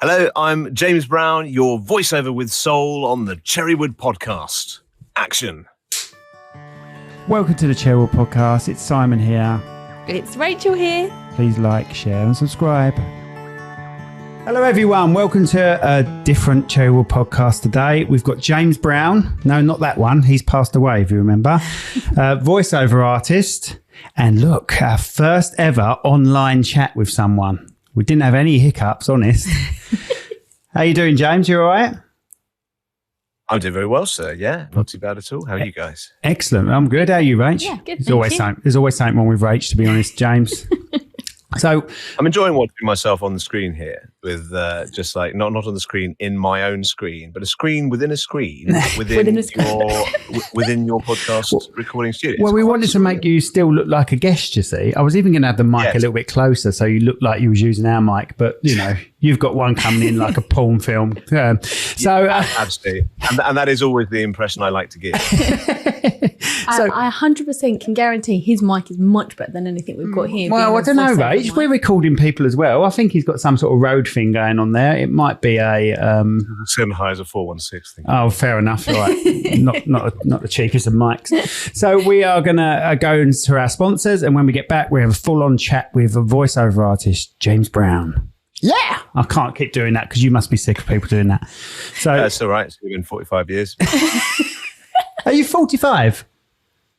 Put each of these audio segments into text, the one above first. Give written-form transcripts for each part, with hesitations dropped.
Hello, I'm James Brown, your voiceover with soul on the Cherrywood Podcast. Action. Welcome to the Cherrywood Podcast. It's Simon here. It's Rachel here. Please like, share and subscribe. Hello everyone, welcome to a different Cherrywood Podcast today. We've got James Brown. No, not that one. He's passed away, if you remember. Voiceover artist. And look, our first ever online chat with someone. We didn't have any hiccups, honest. How you doing, James? You all right? I'm doing very well, sir. Yeah, not too bad at all. How are you guys? Excellent. I'm good. How are you, Rach? Yeah, good. There's always something wrong with Rach, to be honest, James. So I'm enjoying watching myself on the screen here with just like not on the screen in my own screen, but a screen within a screen within your podcast recording studio. Well, we wanted to make you still look like a guest, you see. I was even going to have the mic a little bit closer so you look like you was using our mic, but you know, you've got one coming in like a porn film. Absolutely. And that is always the impression I like to give. I 100% can guarantee his mic is much better than anything we've got here. Well, I don't know, Rach. We're recording people as well. I think he's got some sort of Rode thing going on there. It might be a Sennheiser 416 thing. Oh, fair enough. Right, not the cheapest of mics. So we are going to go into our sponsors, and when we get back, we have a full-on chat with a voiceover artist, James Brown. Yeah, I can't keep doing that because you must be sick of people doing that. So that's all right. It's been 45 years. Are you 45?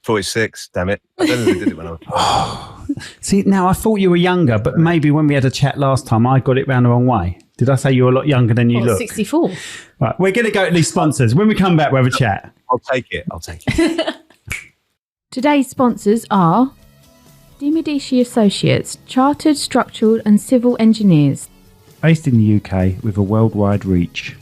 46, damn it. I don't think I did it when I was See, now I thought you were younger, but maybe when we had a chat last time, I got it round the wrong way. Did I say you were a lot younger than you look? 64. Right, we're going to go to these sponsors. When we come back, we'll have a chat. I'll take it. Today's sponsors are De Medici Associates, Chartered Structural and Civil Engineers. Based in the UK with a worldwide reach.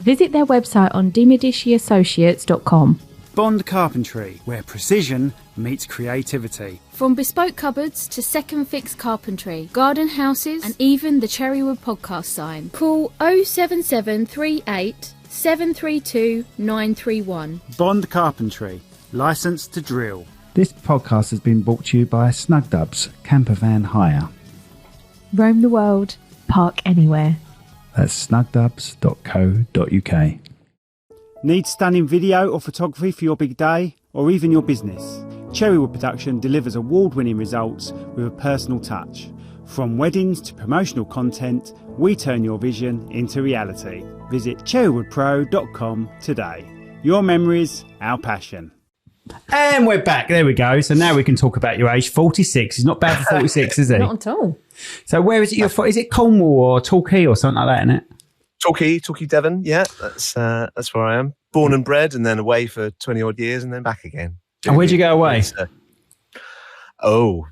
Visit their website on demediciassociates.com. Bond Carpentry, where precision meets creativity. From bespoke cupboards to second fix carpentry, garden houses and even the Cherrywood Podcast sign. Call 07738 732 931. Bond Carpentry, licensed to drill. This podcast has been brought to you by Snug Dubs, camper van hire. Roam the world, park anywhere. That's snugdubs.co.uk. Need stunning video or photography for your big day or even your business? Cherrywood Production delivers award-winning results with a personal touch. From weddings to promotional content, we turn your vision into reality. Visit cherrywoodpro.com today. Your memories, our passion. And we're back. There we go. So now we can talk about your age. 46. It's not bad for 46, is it? Not at all. So where is it? Is it Cornwall or Torquay or something like that, isn't it? Torquay, Devon. Yeah, that's where I am. Born and bred, and then away for 20 odd years, and then back again. And where'd you go away? If we're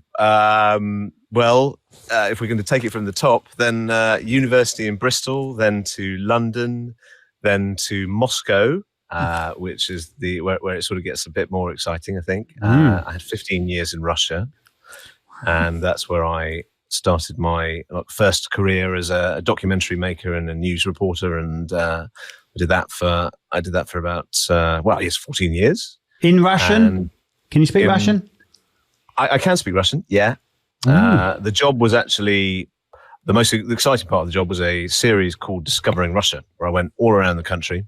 going to take it from the top, then university in Bristol, then to London, then to Moscow, which is where it sort of gets a bit more exciting, I think. I had 15 years in Russia, and that's where I started my first career as a documentary maker and a news reporter, and I did that for about 14 years. In Russian? And can you speak Russian? I can speak Russian, yeah. The job was actually, the exciting part of the job was a series called Discovering Russia, where I went all around the country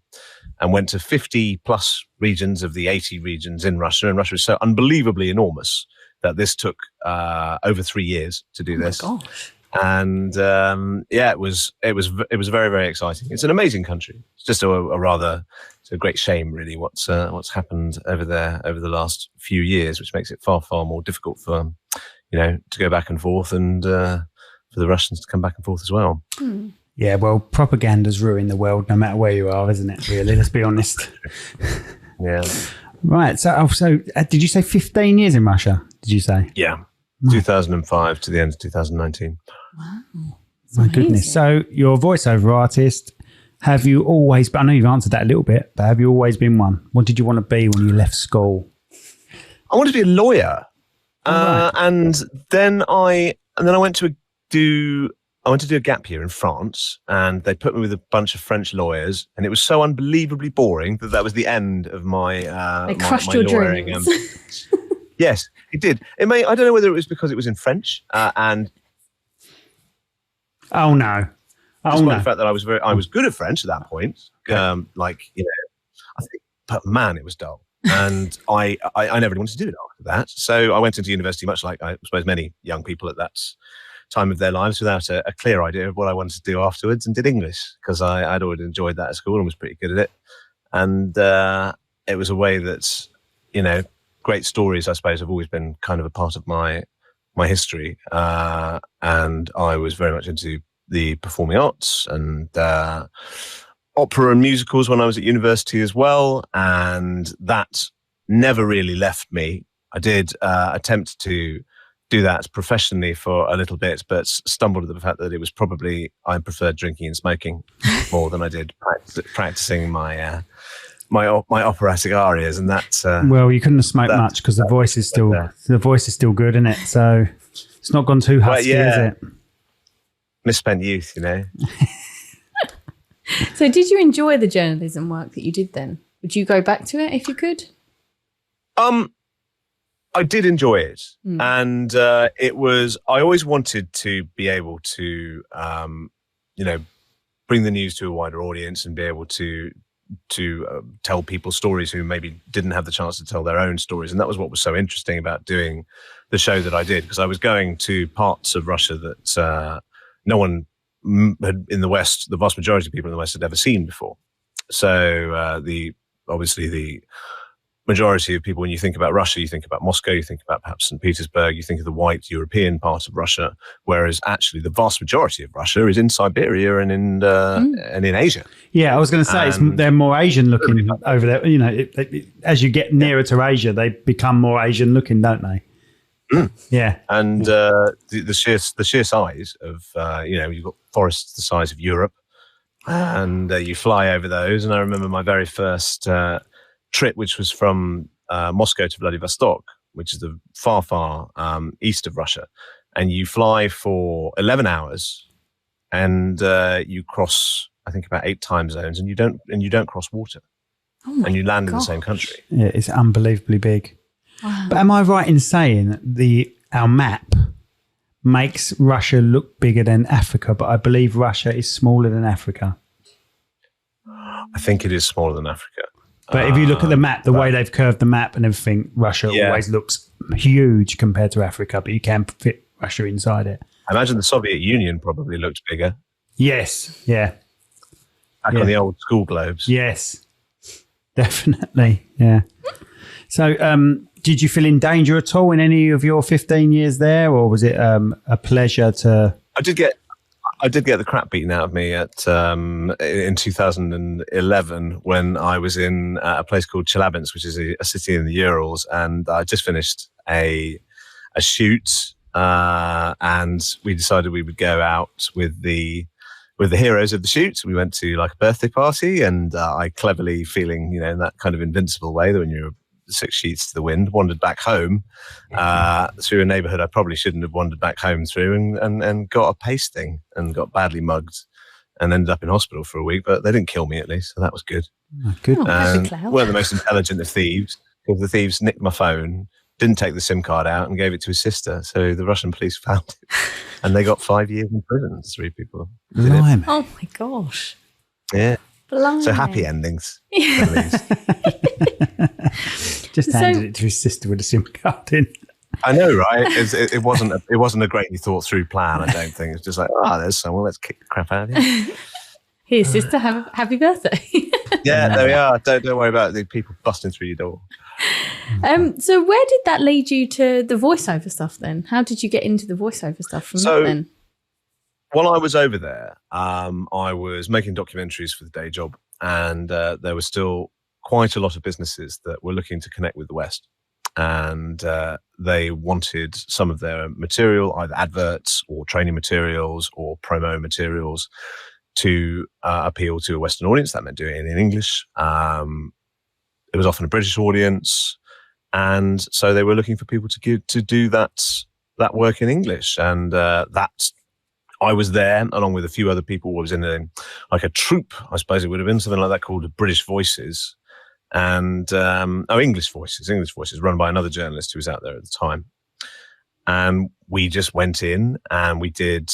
and went to 50 plus regions of the 80 regions in Russia. And Russia is so unbelievably enormous that this took over 3 years to do this. Oh my gosh. And it was very, very exciting. It's an amazing country. It's just it's a great shame, really, what's happened over there over the last few years, which makes it far, far more difficult for to go back and forth, and for the Russians to come back and forth as well. Yeah, well, propaganda's ruined the world, no matter where you are, isn't it? Really, let's be honest. Yeah. Right. So did you say 15 years in Russia? Did you say? Yeah. 2005 to the end of 2019. Wow. My goodness. So you're a voiceover artist. Have you always, I know you've answered that a little bit, but have you always been one? What did you want to be when you left school? I wanted to be a lawyer. Right. And then I went to do a gap year in France, and they put me with a bunch of French lawyers, and it was so unbelievably boring that was the end of my they crushed your dreams. Yes, it did. I don't know whether it was because it was in French and. Oh no! Despite the fact that I was good at French at that point. Okay. I think, but man, it was dull. And I never really wanted to do it after that. So I went into university, much like I suppose many young people at that time of their lives, without a clear idea of what I wanted to do afterwards, and did English because I'd always enjoyed that at school and was pretty good at it. And it was a way that, great stories, I suppose, have always been kind of a part of my history. And I was very much into the performing arts and opera and musicals when I was at university as well. And that never really left me. I did attempt to do that professionally for a little bit, but stumbled at the fact that it was probably I preferred drinking and smoking more than I did practicing my operatic arias, and that. Well, you couldn't have smoked much because the voice is still good, isn't it? So it's not gone too husky, is it? Misspent youth, So, did you enjoy the journalism work that you did then? Would you go back to it if you could? I did enjoy it, and it was. I always wanted to be able to, bring the news to a wider audience and be able to tell people stories who maybe didn't have the chance to tell their own stories, and that was what was so interesting about doing the show that I did, because I was going to parts of Russia that no one had in the West, the vast majority of people in the West had ever seen before. So the majority of people, when you think about Russia, you think about Moscow, you think about perhaps St. Petersburg, you think of the white European part of Russia, whereas actually the vast majority of Russia is in Siberia and in Asia. Yeah, I was going to say they're more Asian looking over there. As you get nearer to Asia, they become more Asian looking, don't they? Yeah, and the sheer size of you've got forests the size of Europe, and you fly over those. And I remember my very first trip, which was from Moscow to Vladivostok, which is the far east of Russia, and you fly for 11 hours, and you cross I think about 8 time zones, and you don't cross water, and you land in the same country. Yeah, it's unbelievably big. Wow. But am I right in saying our map makes Russia look bigger than Africa, but I believe Russia is smaller than Africa? I think it is smaller than Africa. But if you look at the map, the way they've curved the map and everything, Russia always looks huge compared to Africa, but you can fit Russia inside it. I imagine the Soviet Union probably looked bigger. Yes, yeah. Back on the old school globes. Yes, definitely, yeah. So did you feel in danger at all in any of your 15 years there, or was it a pleasure to... I did get the crap beaten out of me in 2011 when I was in a place called Chelyabinsk, which is a city in the Urals, and I just finished a shoot, and we decided we would go out with the heroes of the shoot. We went to like a birthday party, and I cleverly, feeling in that kind of invincible way that when you're 6 sheets to the wind, wandered back home through a neighbourhood I probably shouldn't have wandered back home through, and got a pasting and got badly mugged and ended up in hospital for a week, but they didn't kill me at least, so that was good. Oh, good. And weren't the most intelligent of thieves, because the thieves nicked my phone, didn't take the SIM card out, and gave it to his sister, so the Russian police found it, and they got 5 years in prison. 3 people. Blimey. Oh my gosh. Yeah. Blimey. So happy endings. Just handed it to his sister with a SIM card in. I know, right? It wasn't a greatly thought through plan. I don't think it's just like, there's someone. Let's kick the crap out of here. Here, sister, have a happy birthday. Yeah, there we are. Don't worry about the people busting through your door. So where did that lead you to the voiceover stuff then? How did you get into the voiceover stuff from that then? While I was over there, I was making documentaries for the day job, and there was still quite a lot of businesses that were looking to connect with the West, and they wanted some of their material, either adverts or training materials or promo materials, to appeal to a Western audience. That meant doing it in English. It was often a British audience, and so they were looking for people to do that work in English, and I was there along with a few other people. I was in a troupe, I suppose it would have been, something like that, called British Voices, and English Voices, run by another journalist who was out there at the time. And we just went in and we did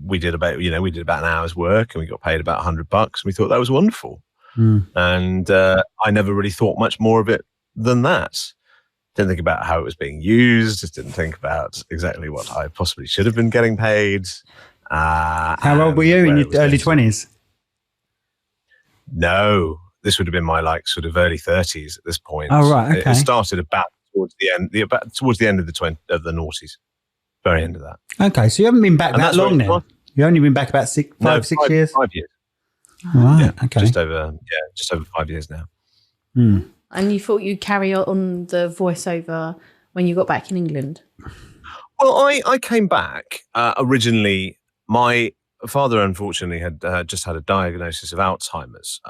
we did about an hour's work and we got paid about $100, and we thought that was wonderful. And I never really thought much more of it than that. Didn't think about how it was being used. Just didn't think about exactly what I possibly should have been getting paid. How old were you in your early 20s? No, this would have been my sort of early 30s at this point. Oh, right, okay. It started about towards the end of the noughties, very end of that. Okay, so you haven't been back that long then. You've only been back about 6 years. 5 years. Right. Yeah, okay. Just over 5 years now. And you thought you'd carry on the voiceover when you got back in England? Well, I came back originally. My father, unfortunately, had just had a diagnosis of Alzheimer's.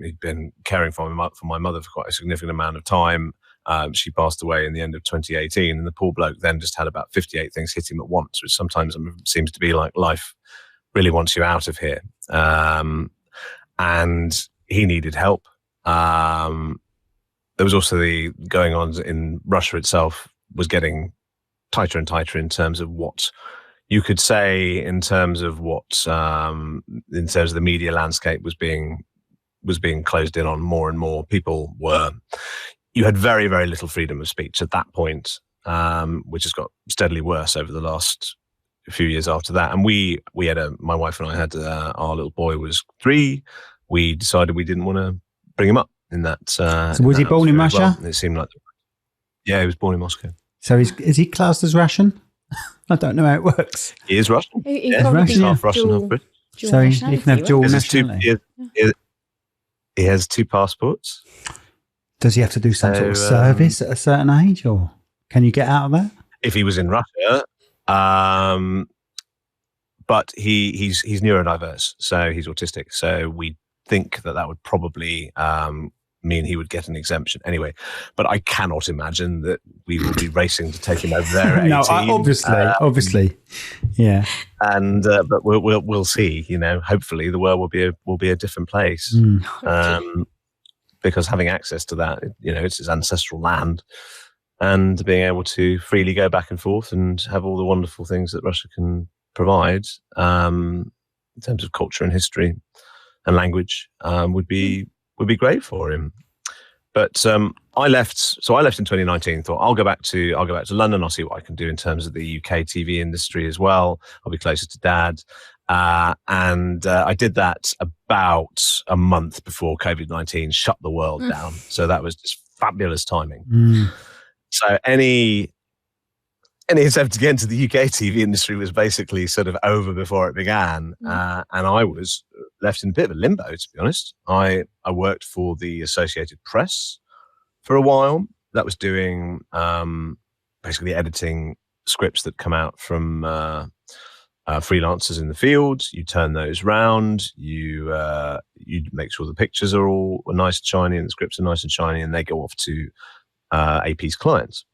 He'd been caring for my mother for quite a significant amount of time. She passed away in the end of 2018, and the poor bloke then just had about 58 things hit him at once, which sometimes seems to be like life really wants you out of here. And he needed help. There was also the going on in Russia itself was getting tighter and tighter in terms of what you could say, in terms of what, in terms of the media landscape was being closed in on more and more. You had very, very little freedom of speech at that point, which has got steadily worse over the last few years after that. And my wife and I had, our little boy was 3. We decided we didn't want to bring him up in that. So was he born in Russia? Well, it seemed like, yeah, he was born in Moscow. So is he classed as Russian? I don't know how it works. He is Russian. He's Russian, half Russian, half British. So he can have dual nationality. He has 2 passports. Does he have to do some sort of service at a certain age, or can you get out of that? If he was in Russia, but he's neurodiverse, so he's autistic. So we think that would probably mean he would get an exemption anyway. But I cannot imagine that we will be racing to take him over there at 18. No, obviously, yeah. And but we'll see. Hopefully the world will be a different place. Because having access to that, it's his ancestral land, and being able to freely go back and forth and have all the wonderful things that Russia can provide in terms of culture and history and language would be great for him. But I left in 2019. Thought I'll go back to London. I'll see what I can do in terms of the UK TV industry as well. I'll be closer to Dad. And I did that about a month before COVID-19 shut the world down. So that was just fabulous timing. So any attempt to get into the UK TV industry was basically sort of over before it began. And I was left in a bit of a limbo, to be honest. I worked for the Associated Press for a while. That was doing basically editing scripts that come out from freelancers in the field. You turn those round. You make sure the pictures are all nice and shiny and the scripts are nice and shiny, and they go off to AP's clients.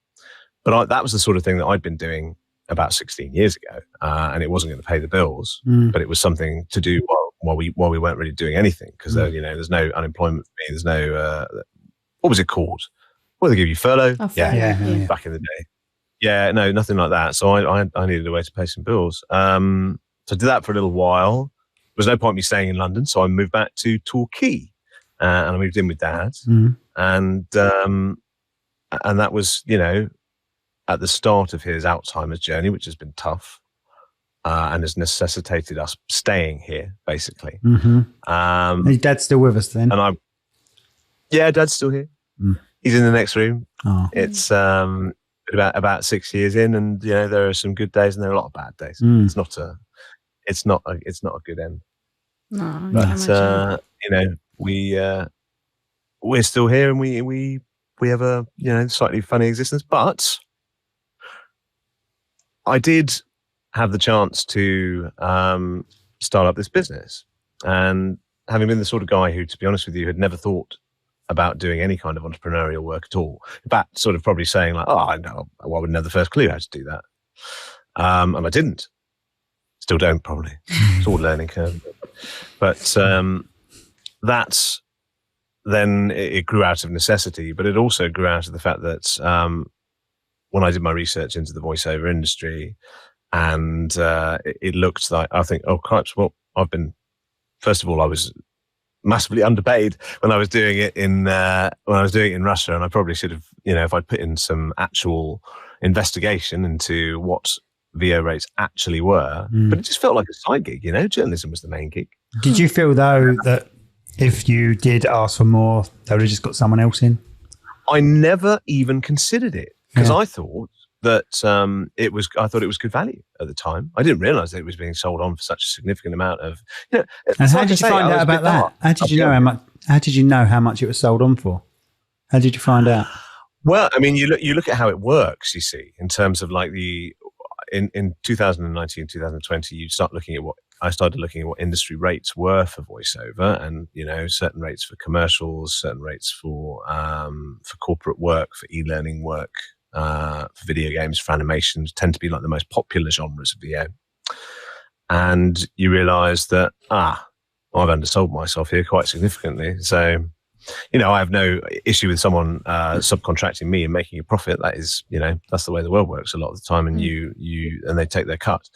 But that was the sort of thing that I'd been doing about 16 years ago, and it wasn't going to pay the bills, but it was something to do while we weren't really doing anything, because there's no unemployment for me. There's no what was it called? What did they give you, furlough? Oh, yeah. Back in the day. Yeah, no, nothing like that. So I needed a way to pay some bills. So I did that for a little while. There was no point in me staying in London, so I moved back to Torquay, and I moved in with Dad, and that was at the start of his Alzheimer's journey, which has been tough, and has necessitated us staying here, basically. Is Dad still with us then? And Dad's still here. He's in the next room. Oh. It's about 6 years in, and there are some good days and there are a lot of bad days. It's not a good end. No, but we're still here, and we have a slightly funny existence. But I did have the chance to start up this business, and having been the sort of guy who, to be honest with you, had never thought about doing any kind of entrepreneurial work at all. About sort of probably saying like, I wouldn't have the first clue how to do that. And I didn't. Still don't, probably. It's all learning curve. But that's then it grew out of necessity, but it also grew out of the fact that when I did my research into the voiceover industry, And it looked like, I think, oh, cripes, well, first of all, I was massively underpaid when I was doing it in Russia, and I probably should have, if I'd put in some actual investigation into what VO rates actually were, but it just felt like a side gig. Journalism was the main gig. Did you feel though that if you did ask for more, they would have just got someone else in? I never even considered it because I thought that I thought it was good value at the time. I didn't realise that it was being sold on for such a significant amount of. And how did you find out about that? How did you know how much? How did you know how much it was sold on for? How did you find out? Well, I mean, you look at how it works. You see, in terms of like in 2019, 2020, I started looking at what industry rates were for voiceover, and certain rates for commercials, certain rates for corporate work, for e-learning work. For video games, for animations, tend to be like the most popular genres of VO. And you realise that, I've undersold myself here quite significantly. So, I have no issue with someone subcontracting me and making a profit. That is, that's the way the world works a lot of the time, and and they take their cut.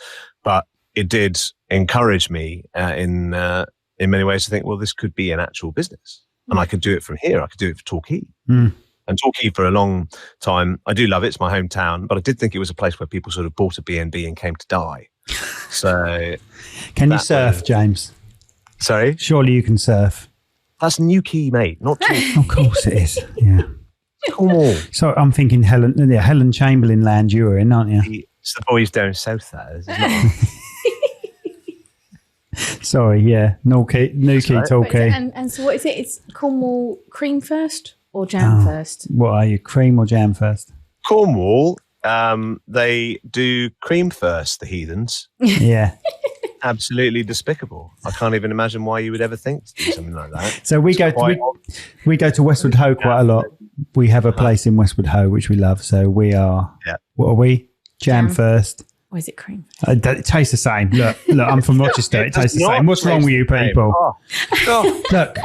But it did encourage me in many ways to think, well, this could be an actual business, and I could do it from here. I could do it for Torquay. And Torquay for a long time, I do love it. It's my hometown, but I did think it was a place where people sort of bought a B&B and came to die. So, can you surf, James? Sorry? Surely you can surf. That's Newquay, mate, not Torquay. Of course it is. Yeah. Come on. So I'm thinking Helen Chamberlain land you were in, aren't you? It's the boys down south, that is. Sorry, yeah. Newquay, Torquay. And so what is it? It's Cornwall cream first? Or jam first? What are you, cream or jam first? Cornwall, they do cream first, the heathens. Yeah. Absolutely despicable. I can't even imagine why you would ever think to do something like that. So we go to Westwood Ho quite a lot. We have a place in Westwood Ho, which we love. So we are, what are we? Jam first. Or is it cream? It tastes the same. Look, I'm from Rochester. It tastes the same. What's wrong with you people? Oh. Look.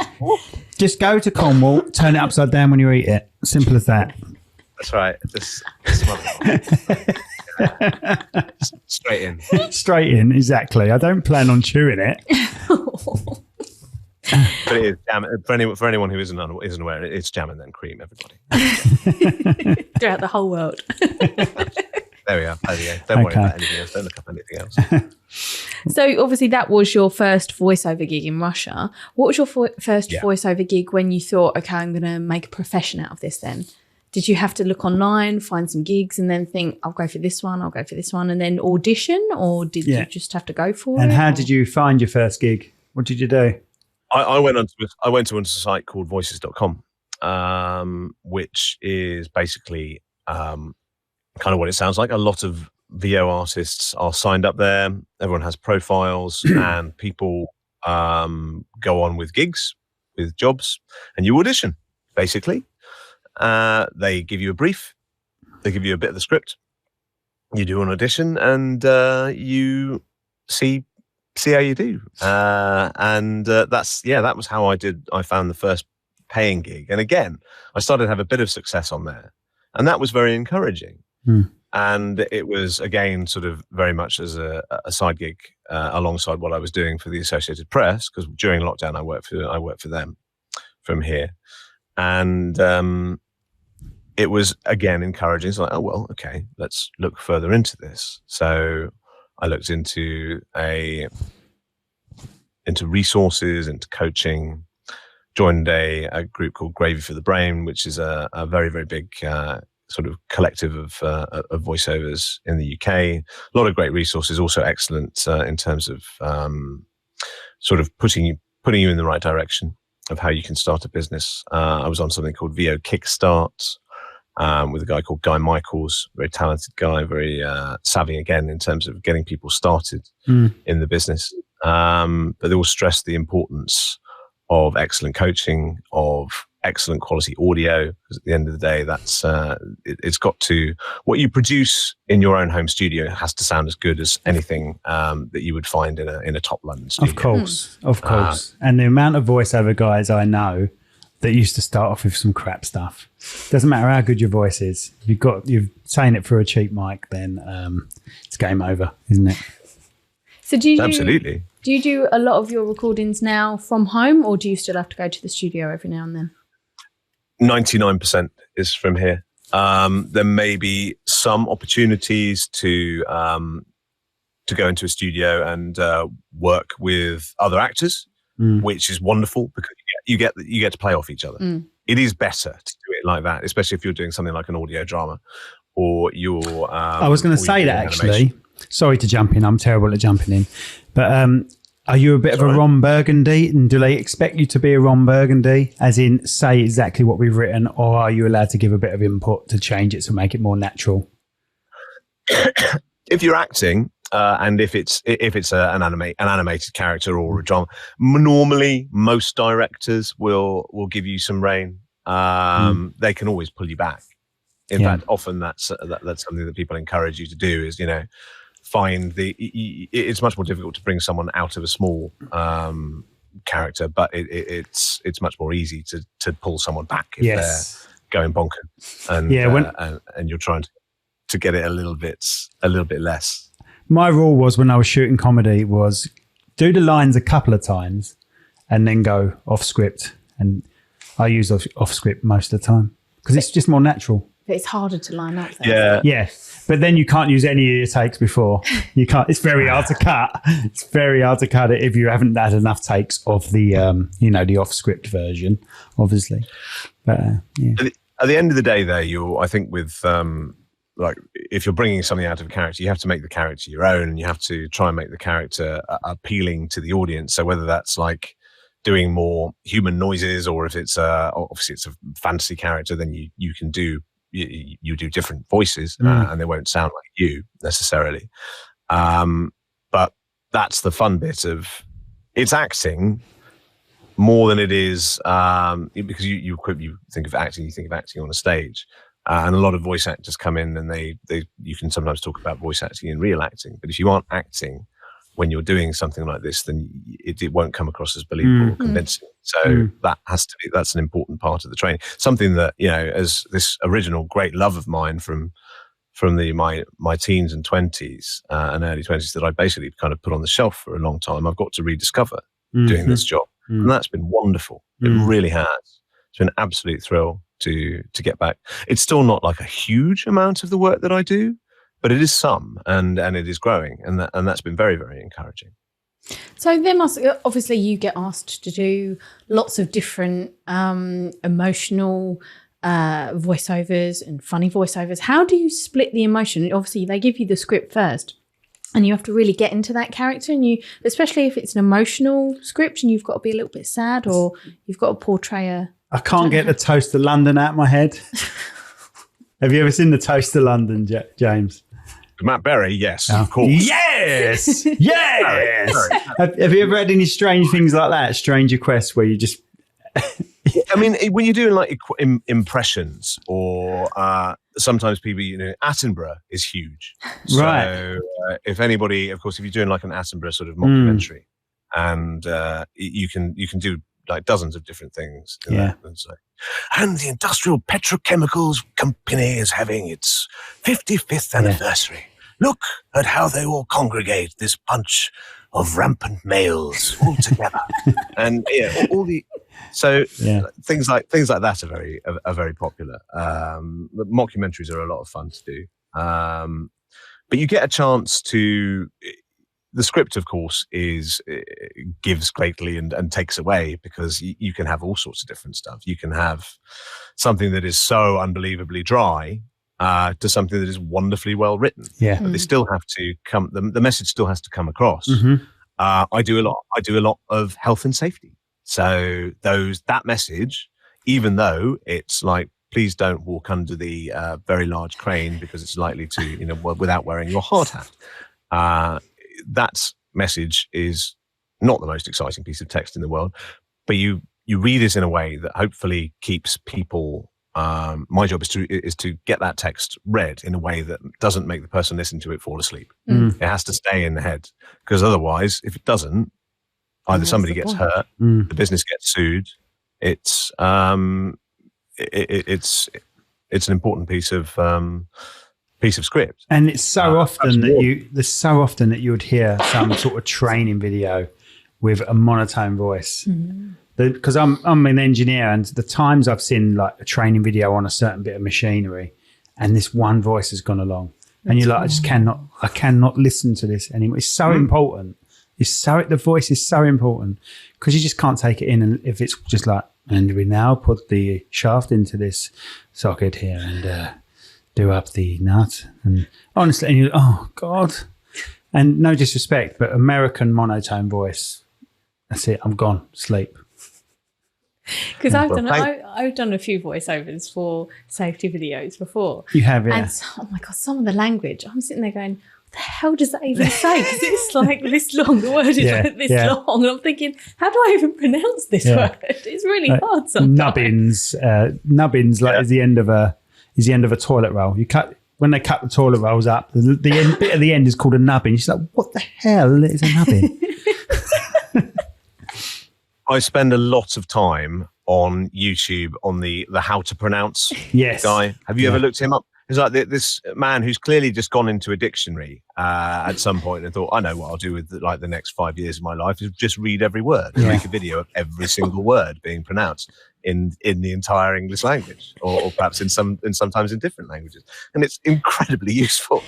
Just go to Cornwall, turn it upside down when you eat it. Simple as that. That's right. Just straight in. Straight in, exactly. I don't plan on chewing it. But it is jam. For anyone who isn't aware, it's jam and then cream, everybody. Throughout the whole world. There we are. Don't worry about anything else. Don't look up anything else. So obviously that was your first voiceover gig in Russia. What was your first voiceover gig when you thought, okay, I'm going to make a profession out of this then? Did you have to look online, find some gigs and then think, I'll go for this one, and then audition? Or did you just have to go for it? And how did you find your first gig? What did you do? I went to a site called voices.com, which is basically kind of what it sounds like. A lot of VO artists are signed up there. Everyone has profiles and people go on with gigs, with jobs, and you audition, basically. They give you a brief. They give you a bit of the script. You do an audition and you see how you do. That was how I found the first paying gig. And again, I started to have a bit of success on there. And that was very encouraging. And it was, again, sort of very much as a side gig alongside what I was doing for the Associated Press, because during lockdown, I worked for them from here. And it was, again, encouraging. It's like, oh, well, okay, let's look further into this. So I looked into resources, into coaching, joined a group called Gravy for the Brain, which is a very, very big sort of collective of voiceovers in the UK. A lot of great resources, also excellent in terms of sort of putting you in the right direction of how you can start a business. I was on something called VO Kickstart with a guy called Guy Michaels, very talented guy, very savvy again in terms of getting people started in the business. But they all stress the importance of excellent coaching, of excellent quality audio, because at the end of the day, that's it's got to, what you produce in your own home studio has to sound as good as anything that you would find in a top London studio. Of course. And the amount of voiceover guys I know that used to start off with some crap stuff. Doesn't matter how good your voice is. If you're saying it through a cheap mic, then it's game over, isn't it? So Absolutely. Do you do a lot of your recordings now from home, or do you still have to go to the studio every now and then? 99% is from here. There may be some opportunities to go into a studio and work with other actors, which is wonderful because you get to play off each other. It is better to do it like that, especially if you're doing something like an audio drama or you're. I was going to say that actually. Sorry to jump in. I'm terrible at jumping in, but are you a bit of a Ron Burgundy? And do they expect you to be a Ron Burgundy, as in say exactly what we've written, or are you allowed to give a bit of input to change it to make it more natural? If you're acting. And if it's an animated character or a drama, normally most directors will give you some rein. They can always pull you back. In fact, often that's something that people encourage you to do. Is find it's much more difficult to bring someone out of a small character, but it's much more easy to pull someone back if they're going bonkers and you're trying to get it a little bit less. My rule was when I was shooting comedy was do the lines a couple of times and then go off script. And I use off script most of the time because it's just more natural. But it's harder to line up there. Yeah. But then you can't use any of your takes before. You can't. It's very hard to cut. It's very hard to cut it if you haven't had enough takes of the, the off script version, obviously. But At the end of the day, though, I think with like if you're bringing something out of a character, you have to make the character your own, and you have to try and make the character appealing to the audience. So whether that's like doing more human noises, or if it's obviously it's a fantasy character, then you can do you do different voices and they won't sound like you necessarily. But that's the fun bit of it's acting more than it is because you think of acting, you think of acting on a stage. And a lot of voice actors come in and you can sometimes talk about voice acting and real acting. But if you aren't acting when you're doing something like this, then it won't come across as believable or convincing. So that's an important part of the training. Something that, as this original great love of mine from my teens and 20s and early 20s that I basically kind of put on the shelf for a long time, I've got to rediscover doing this job. And that's been wonderful. It really has. It's been an absolute thrill to get back. It's still not like a huge amount of the work that I do, but it is some, and it is growing, and that's been very, very encouraging. So there must obviously you get asked to do lots of different emotional voiceovers and funny voiceovers. How do you split the emotion? Obviously, they give you the script first, and you have to really get into that character, and especially if it's an emotional script, and you've got to be a little bit sad, or you've got to portray I can't get the Toast of London out of my head. Have you ever seen the Toast of London, James? Matt Berry, yes, of course. Yes, yes. Have you ever had any strange things like that? Strange requests where you just... I mean, when you're doing like impressions or sometimes people, Attenborough is huge. Right. So if anybody, of course, if you're doing like an Attenborough sort of mockumentary and you can do like dozens of different things. And the Industrial Petrochemicals Company is having its 55th anniversary. Look at how they all congregate, this bunch of rampant males all together. And all the things like that are very popular. The mockumentaries are a lot of fun to do. But you get a chance to. The script, of course, gives greatly and takes away, because you can have all sorts of different stuff. You can have something that is so unbelievably dry to something that is wonderfully well written. Yeah, but they still have to come. The message still has to come across. I do a lot of health and safety. So that message, even though it's like, please don't walk under the very large crane because it's likely to, without wearing your hard hat. That message is not the most exciting piece of text in the world, but you read it in a way that hopefully keeps people. My job is to get that text read in a way that doesn't make the person listen to it fall asleep. It has to stay in the head, because otherwise, if it doesn't, either somebody gets hurt, the business gets sued, it's it's an important piece of script. And it's so often that you would hear some sort of training video with a monotone voice. Because I'm an engineer, and the times I've seen like a training video on a certain bit of machinery, and this one voice has gone along, and you're like, I cannot listen to this anymore. It's so important. The voice is so important because you just can't take it in. And if it's just like, and we now put the shaft into this socket here and do up the nut, and honestly, and you're, oh God, and no disrespect, but American monotone voice, that's it. I'm gone. Sleep. Because I've done a few voiceovers for safety videos before. You have, yeah. And oh my God, some of the language, I'm sitting there going, what the hell does that even say? Because it's like this long. The word is like this long. And I'm thinking, how do I even pronounce this word? It's really hard sometimes. Nubbins, like is the end of a toilet roll. When they cut the toilet rolls up, the bit at the end is called a nubbin. She's like, what the hell is a nubbin? I spend a lot of time on YouTube on the how to pronounce guy. Have you ever looked him up? He's like this man who's clearly just gone into a dictionary at some point and thought, I know what I'll do with the next 5 years of my life is just read every word and make a video of every single word being pronounced in the entire English language, or perhaps sometimes in different languages, and it's incredibly useful.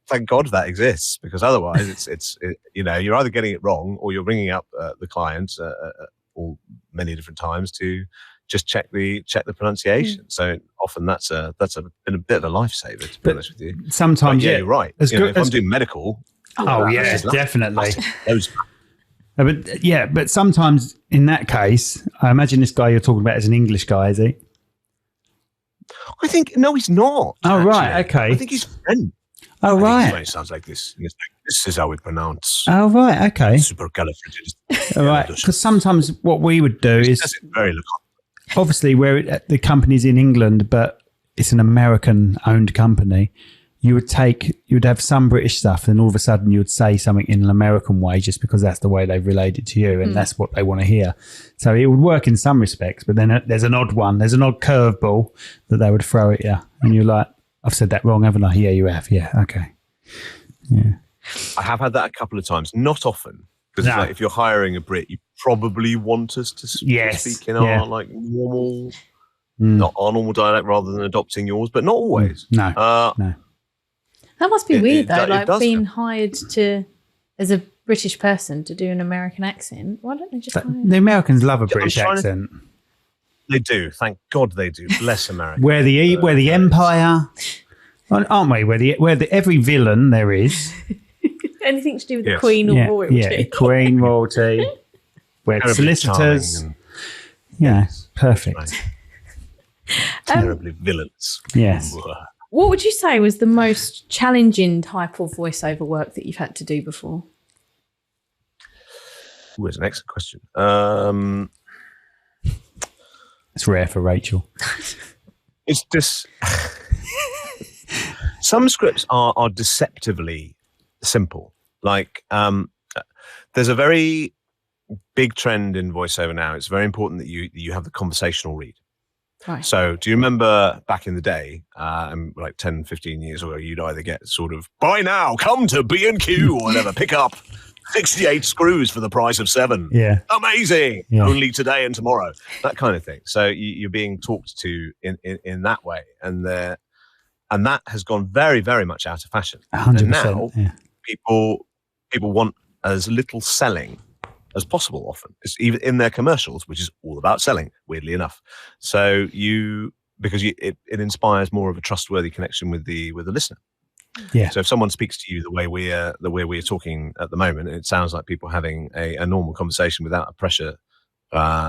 Thank God that exists, because otherwise it's you're either getting it wrong or you're ringing up the client or many different times to just check the pronunciation. So often that's been a bit of a lifesaver, to be honest with you. Sometimes, you're right. If I'm doing medical, definitely. But sometimes in that case, I imagine this guy you're talking about is an English guy, is he? I think no, he's not. Oh, actually. Right, okay. I think he's French. Oh, right. It sounds like this. This is how we pronounce. Oh, right. Okay. Supercalifragilistic. All right. Because sometimes what we would do is very obviously the company's in England, but it's an American-owned company. You would have some British stuff, and all of a sudden you would say something in an American way just because that's the way they've relayed it to you, and that's what they want to hear. So it would work in some respects, but then there's an odd curveball that they would throw at you, and you're like, I've said that wrong, haven't I? Yeah, you have. Yeah, okay. Yeah. I have had that a couple of times, not often, because if you're hiring a Brit, you probably want us to speak in our normal, not our normal dialect, rather than adopting yours, but not always. No. That must be weird, though, being hired as a British person to do an American accent. Why don't they just hire the Americans love a British accent. They do. Thank God they do. Bless America. We're the empire, aren't we? Where every villain there is. Anything to do with the Queen or royalty. Yeah, Queen, royalty. We're solicitors. Perfect. Right. Terribly villains. Yes. What would you say was the most challenging type of voiceover work that you've had to do before? That's an excellent question. It's rare for Rachel. It's just some scripts are deceptively simple. Like there's a very big trend in voiceover now. It's very important that you have the conversational read. Right. So do you remember back in the day, like 10, 15 years ago, you'd either get sort of, buy now, come to B&Q or whatever, pick up 68 screws for the price of 7. Yeah. Amazing. Yeah. Only today and tomorrow. That kind of thing. So you're being talked to in that way. And that has gone very, very much out of fashion. 100%. And now people want as little selling as possible often. It's even in their commercials, which is all about selling, weirdly enough. So it inspires more of a trustworthy connection with the listener. Yeah. So if someone speaks to you the way we're talking at the moment, it sounds like people having a normal conversation without a pressure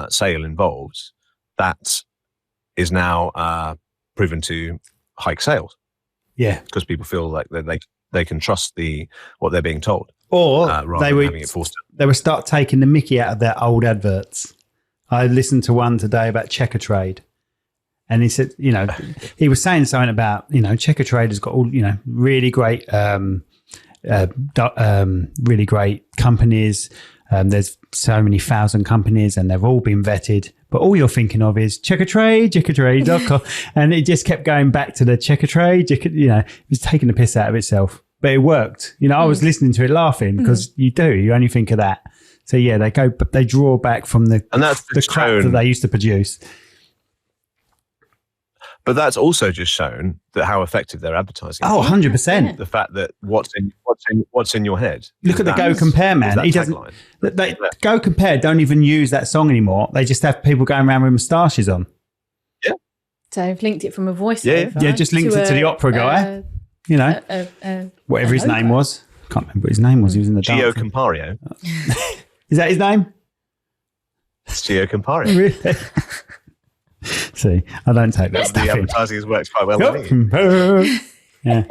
sale involved. That is now proven to hike sales. Yeah, because people feel like they can trust what they're being told, or rather than having it forced. They would start taking the mickey out of their old adverts. I listened to one today about Checker Trade. And he said, he was saying something about, Checker Trade has got all, really great, really great companies, There's so many thousand companies and they've all been vetted. But all you're thinking of is checkertrade.com. And it just kept going back to the checkertrade. It was taking the piss out of itself. But it worked. I was listening to it laughing because you only think of that. So yeah, they draw back from the crap that they used to produce. But that's also just shown that how effective their advertising is. Oh, 100%. The fact that what's in your head. Look at the Go Compare man. He doesn't. Go Compare don't even use that song anymore. They just have people going around with moustaches on. Yeah. So I've linked it from a voiceover. Yeah, just linked it to the opera guy. Whatever his name was. Can't remember what his name was. He was in the Gio Compario. Is that his name? It's Gio Compario. Really? See, I don't take that stuff. The advertising has worked quite well. Yeah.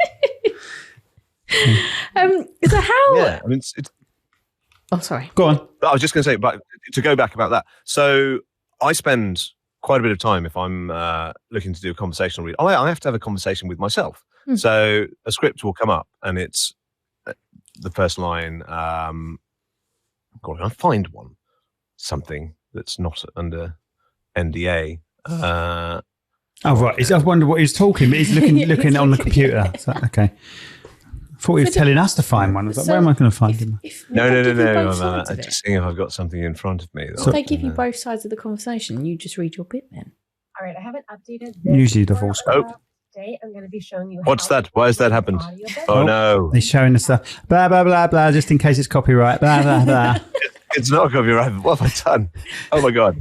So how? Yeah, I mean, it's. Oh, sorry. Go on. I was just going to say, but to go back about that. So I spend quite a bit of time if I'm looking to do a conversational read. I have to have a conversation with myself. So a script will come up, and it's the first line. I'll find something that's not under NDA. Right. I wonder what he was talking, but he's looking on the computer. So, okay. I thought he was telling us to find one. I was like, where am I going to find him? No. I'm just seeing if I've got something in front of me. So they give you both sides of the conversation. You just read your bit then. All right, I haven't updated this. Usually the full scope. Today I'm going to be showing you. What's that? Why has that happened? Oh no! He's showing us stuff. Blah blah blah blah. Just in case it's copyright. Blah blah blah. It's not copyright. What have I done? Oh my god!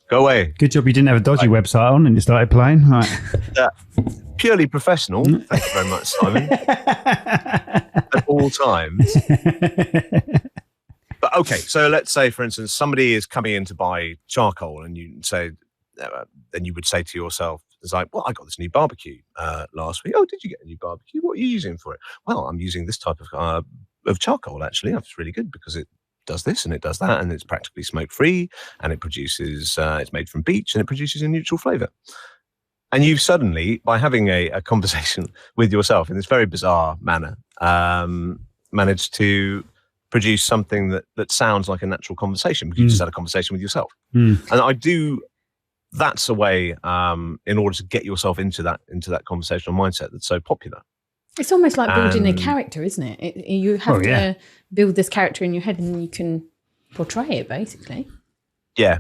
Go away. Good job you didn't have a dodgy website on and you started playing. Right. Purely professional. Thank you very much, Simon. At all times. But okay, so let's say, for instance, somebody is coming in to buy charcoal, and you say, then you would say to yourself, it's like, well, I got this new barbecue last week. Oh, did you get a new barbecue? What are you using for it? Well, I'm using this type of charcoal, actually. It's really good because it does this and it does that, and it's practically smoke-free, and it produces, it's made from beech, and it produces a neutral flavour. And you've suddenly, by having a conversation with yourself in this very bizarre manner, managed to produce something that sounds like a natural conversation because you just had a conversation with yourself. And that's a way in order to get yourself into that conversational mindset that's so popular. It's almost like building a character, isn't it? You have to build this character in your head, and you can portray it, basically. Yeah,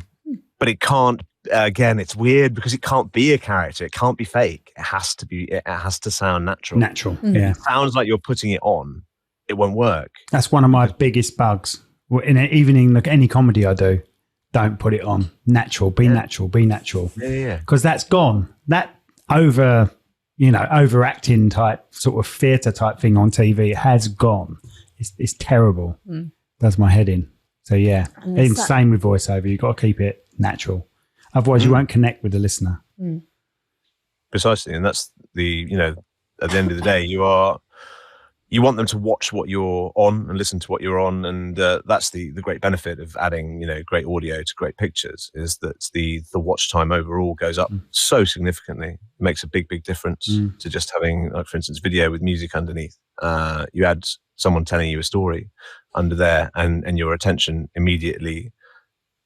but it can't. Again, it's weird because it can't be a character. It can't be fake. It has to be. It has to sound natural. Yeah. It sounds like you're putting it on. It won't work. That's one of my biggest bugs. Even in any comedy I do, don't put it on. Natural. Be natural. Be natural. Yeah. Because that's gone. That overacting type sort of theatre type thing on TV has gone. It's terrible. Does my head in. So yeah, and same with voiceover. You've got to keep it natural. Otherwise, you won't connect with the listener. Precisely, and that's at the end of the day, you want them to watch what you're on and listen to what you're on, and that's the great benefit of adding great audio to great pictures is that the watch time overall goes up so significantly. It makes a big difference to just having, like, for instance, video with music underneath. You add someone telling you a story under there, and your attention immediately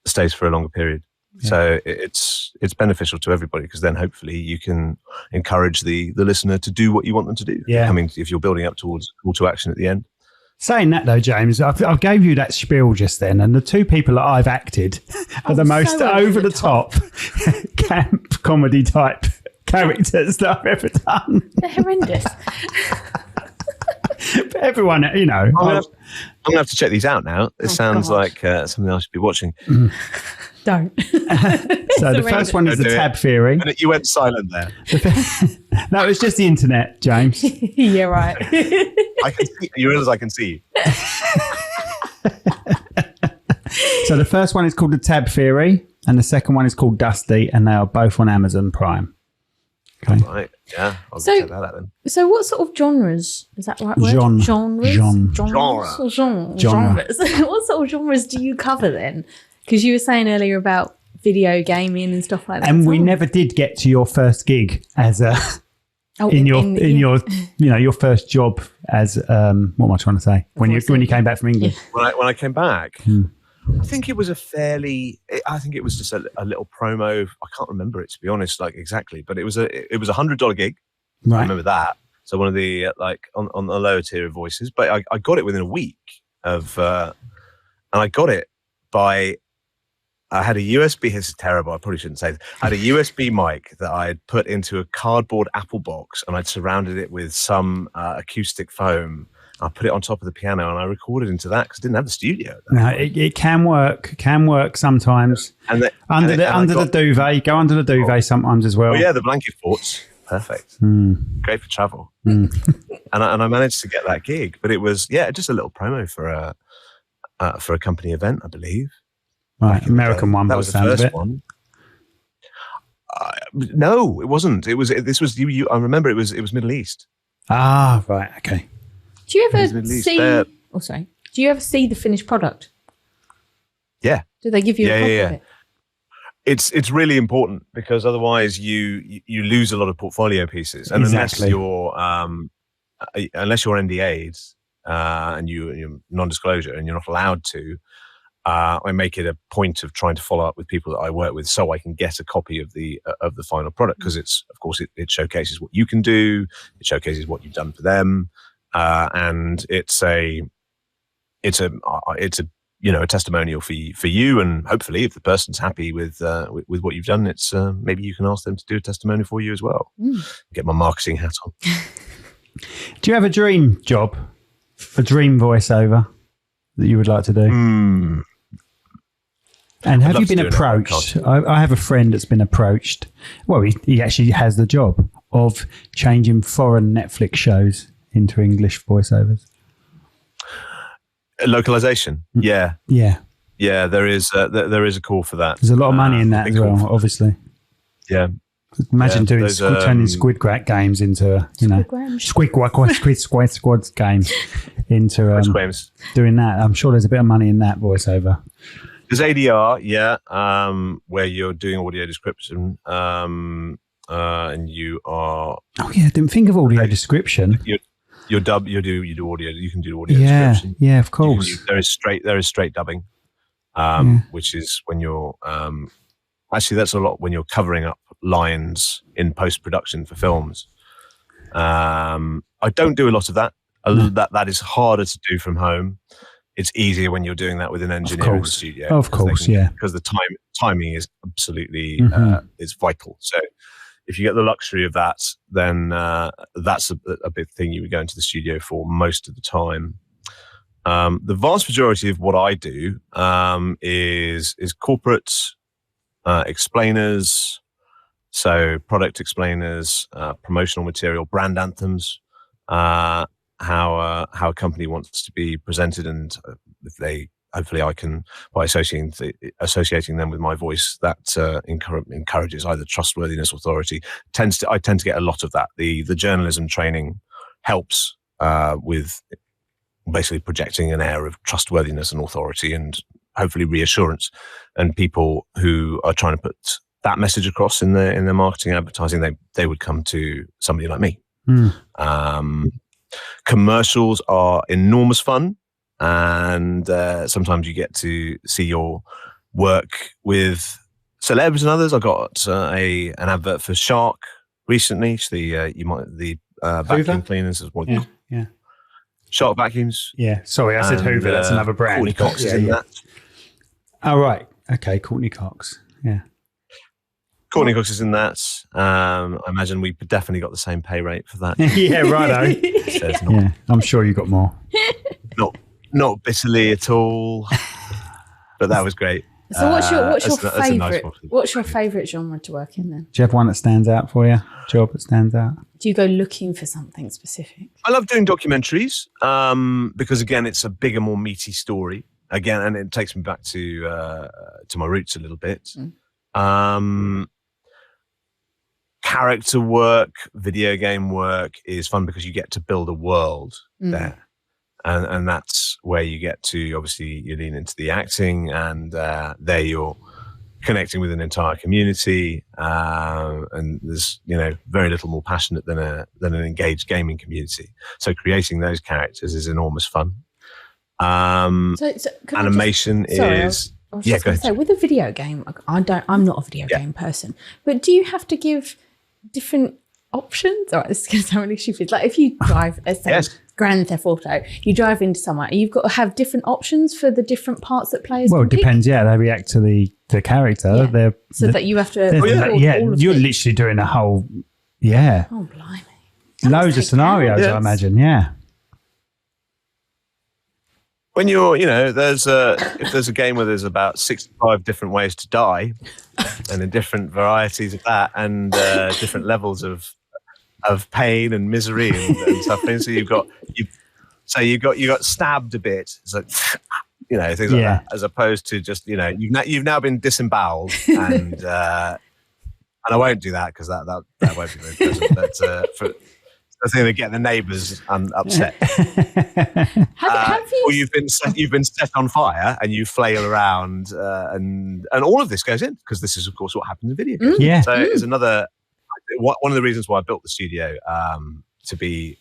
stays for a longer period. Yeah. So it's beneficial to everybody because then hopefully you can encourage the listener to do what you want them to do. Yeah. I mean, if you're building up towards call to action at the end. Saying that though, James, I gave you that spiel just then, and the two people that I've acted are the most over the top camp comedy type characters that I've ever done. They're horrendous. But everyone, I'm going to have to check these out now. It sounds like something I should be watching. Don't. So the first one is the tab theory. You went silent there. No, it's just the internet, James. Yeah, right. I can see you. Realize I can see you. So the first one is called the tab theory, and the second one is called Dusty, and they are both on Amazon Prime. Okay. Right. Yeah. I'll check that out then. So what sort of genres? Is that the right word? Genres. What sort of genres do you cover then? Because you were saying earlier about video gaming and stuff like that. And we never did get to your first gig as a in your your first job as what am I trying to say? When you came back from England? Yeah. When I came back, I think it was I think it was just a little promo. I can't remember it, to be honest, like exactly, but it was $100 gig. Right. I remember that. So one of the on the lower tier of voices, but I got it within a week of, and I got it by. I had a USB. This is terrible. I probably shouldn't say this. I had a USB mic that I had put into a cardboard Apple box, and I'd surrounded it with some acoustic foam. I put it on top of the piano, and I recorded into that because I didn't have the studio. No, it can work. Can work sometimes. And under the duvet, you go under the duvet sometimes as well. Well, yeah, the blanket forts, perfect, great for travel. And I managed to get that gig, but it was just a little promo for a company event, I believe. Right, American one. That was the first one. No, it wasn't. This was you. I remember it was Middle East. Ah, right. Okay. Do you ever see? Do you ever see the finished product? Yeah. Do they give you a copy of it? It's really important because otherwise you lose a lot of portfolio pieces, and unless you're NDA'd and you're non-disclosure and you're not allowed to. I make it a point of trying to follow up with people that I work with so I can get a copy of the final product because it showcases what you can do, it showcases what you've done for them, and it's a testimonial for you, and hopefully if the person's happy with what you've done, it's maybe you can ask them to do a testimonial for you as well. Get my marketing hat on. Do you have a dream job, a dream voiceover that you would like to do? And have you been approached? I have a friend that's been approached. Well, he actually has the job of changing foreign Netflix shows into English voiceovers. Localization, yeah. There is a call for that. There's a lot of money in that as well, obviously. Yeah. Imagine turning Squid games into Squid games into doing that. I'm sure there's a bit of money in that voiceover. There's ADR, where you're doing audio description, and you are. Oh yeah, I didn't think of audio description. You do audio. You can do audio description. Yeah, of course. There is straight dubbing, which is when you're actually that's a lot when you're covering up lines in post production for films. I don't do a lot of that. That is harder to do from home. It's easier when you're doing that with an engineer in the studio. Of course, because the timing is absolutely is vital. So if you get the luxury of that, then that's a big thing you would go into the studio for most of the time. The vast majority of what I do is corporate explainers, so product explainers, promotional material, brand anthems, how a company wants to be presented, and if hopefully I can, by associating them with my voice, that encourages either trustworthiness, authority. I tend to get a lot of that. The journalism training helps with basically projecting an air of trustworthiness and authority, and hopefully reassurance. And people who are trying to put that message across in their marketing and advertising, they would come to somebody like me. Commercials are enormous fun, and sometimes you get to see your work with celebs and others. I got an advert for Shark recently. The vacuum cleaners is one. Yeah. Shark vacuums. Yeah. Sorry, I said Hoover. That's another brand. Courtney Cox is in that. Oh right. Okay, Courtney Cox. Yeah. Courtney Cox is in that. I imagine we definitely got the same pay rate for that. Yeah, righto. I'm sure you got more. Not bitterly at all, but that was great. So what's your favourite genre to work in then? Do you have one that stands out for you? Job that stands out? Do you go looking for something specific? I love doing documentaries because again, it's a bigger, more meaty story. Again, and it takes me back to my roots a little bit. Character work, video game work is fun because you get to build a world there. And that's where you get to, obviously, you lean into the acting, and there you're connecting with an entire community, and there's very little more passionate than an engaged gaming community. So creating those characters is enormous fun. So animation is. I was just going to say, with a video game, I'm not a video game person, but do you have to give different options? All right, this is going to sound really stupid. Like if you drive, Grand Theft Auto, you drive into somewhere, you've got to have different options for the different parts that players can it depends. pick? Yeah, they react to the character. Yeah. That you have to. You're literally doing a whole. Yeah. Oh, blimey. Loads of scenarios, I imagine. Yeah. When you're, if there's a game where there's about 65 different ways to die, and in different varieties of that, and different levels of pain and misery and suffering, so you got stabbed a bit, it's like, things like that, as opposed to just you've now been disemboweled, and I won't do that because that won't be very pleasant, but I think they get the neighbours upset. Or you've been set on fire and you flail around, and all of this goes in because this is, of course, what happens in video games. Yeah. So it's another one of the reasons why I built the studio to be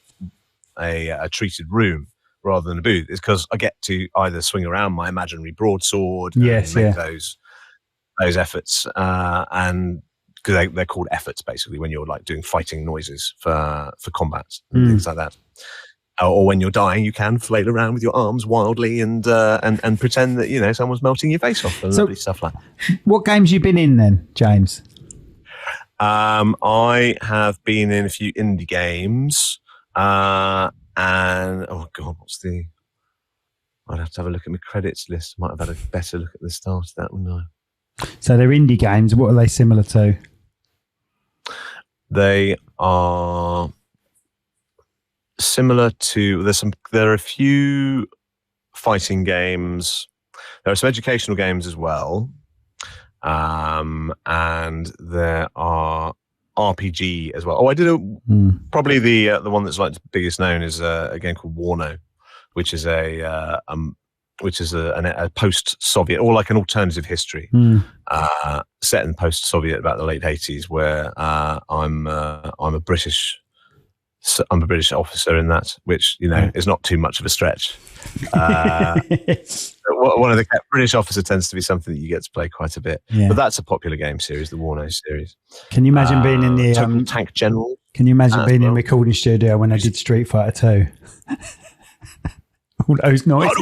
a treated room rather than a booth is because I get to either swing around my imaginary broadsword and make those efforts, and because they're called efforts basically when you're like doing fighting noises for combat and things like that, or when you're dying you can flail around with your arms wildly and pretend that someone's melting your face off and lovely stuff like that. What games you been in then, James? I have been in a few indie games, and oh god, I'd have to have a look at my credits list. I might have had a better look at the start of that one. No. So they're indie games. What are they similar to? They are similar to. There are a few fighting games. There are some educational games as well, and there are RPG as well. Oh, I did probably the one that's like the biggest known is a game called Warno, which is a post-Soviet, or like an alternative history, set in post-Soviet about the late 80s, where I'm a British officer in that, which is not too much of a stretch. One of the British officer tends to be something that you get to play quite a bit, but that's a popular game series, the Warno series. Can you imagine being in the Tank General? Can you imagine being in a recording studio when I did Street Fighter 2? All those noises.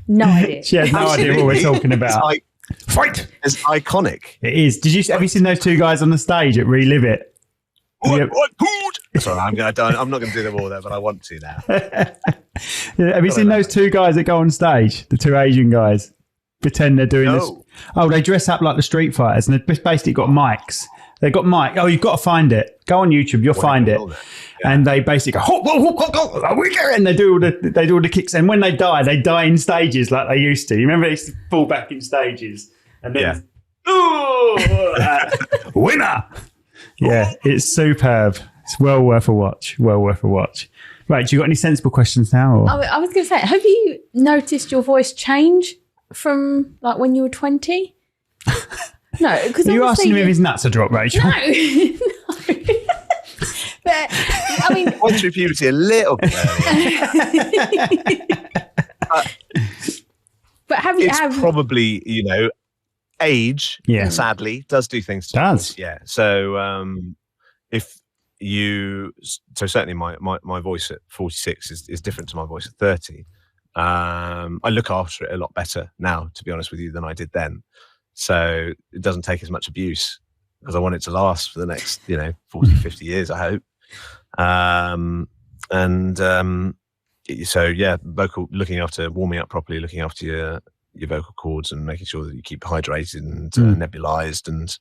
No idea. She has no idea what we're talking about. Fight! It's iconic. It is. Have you seen those two guys on the stage at Relive It? Sorry, I'm not going to do them all there, but I want to now. Have you seen those two guys that go on stage? The two Asian guys pretend they're doing this. Oh, they dress up like the Street Fighters, and they've basically got mics. They've got mic. Oh, you've got to find it. Go on YouTube, you'll find it. Yeah. And they basically go, and they do all the kicks. And when they die in stages like they used to. You remember they used to fall back in stages, and then winner. Yeah, it's superb. It's well worth a watch. Right, do you got any sensible questions now? Or? I was going to say, have you noticed your voice change from like when you were 20? No, because are you asking him if his nuts are dropped, Rachel? No. But I mean, went through puberty a little bit. But it's probably age. Yeah. Sadly, does do things to us. Yeah. So certainly my voice at 46 is different to my voice at 30. I look after it a lot better now, to be honest with you, than I did then. So it doesn't take as much abuse because I want it to last for the next, 40, 50 years, I hope. Looking after warming up properly, looking after your vocal cords and making sure that you keep hydrated and nebulized.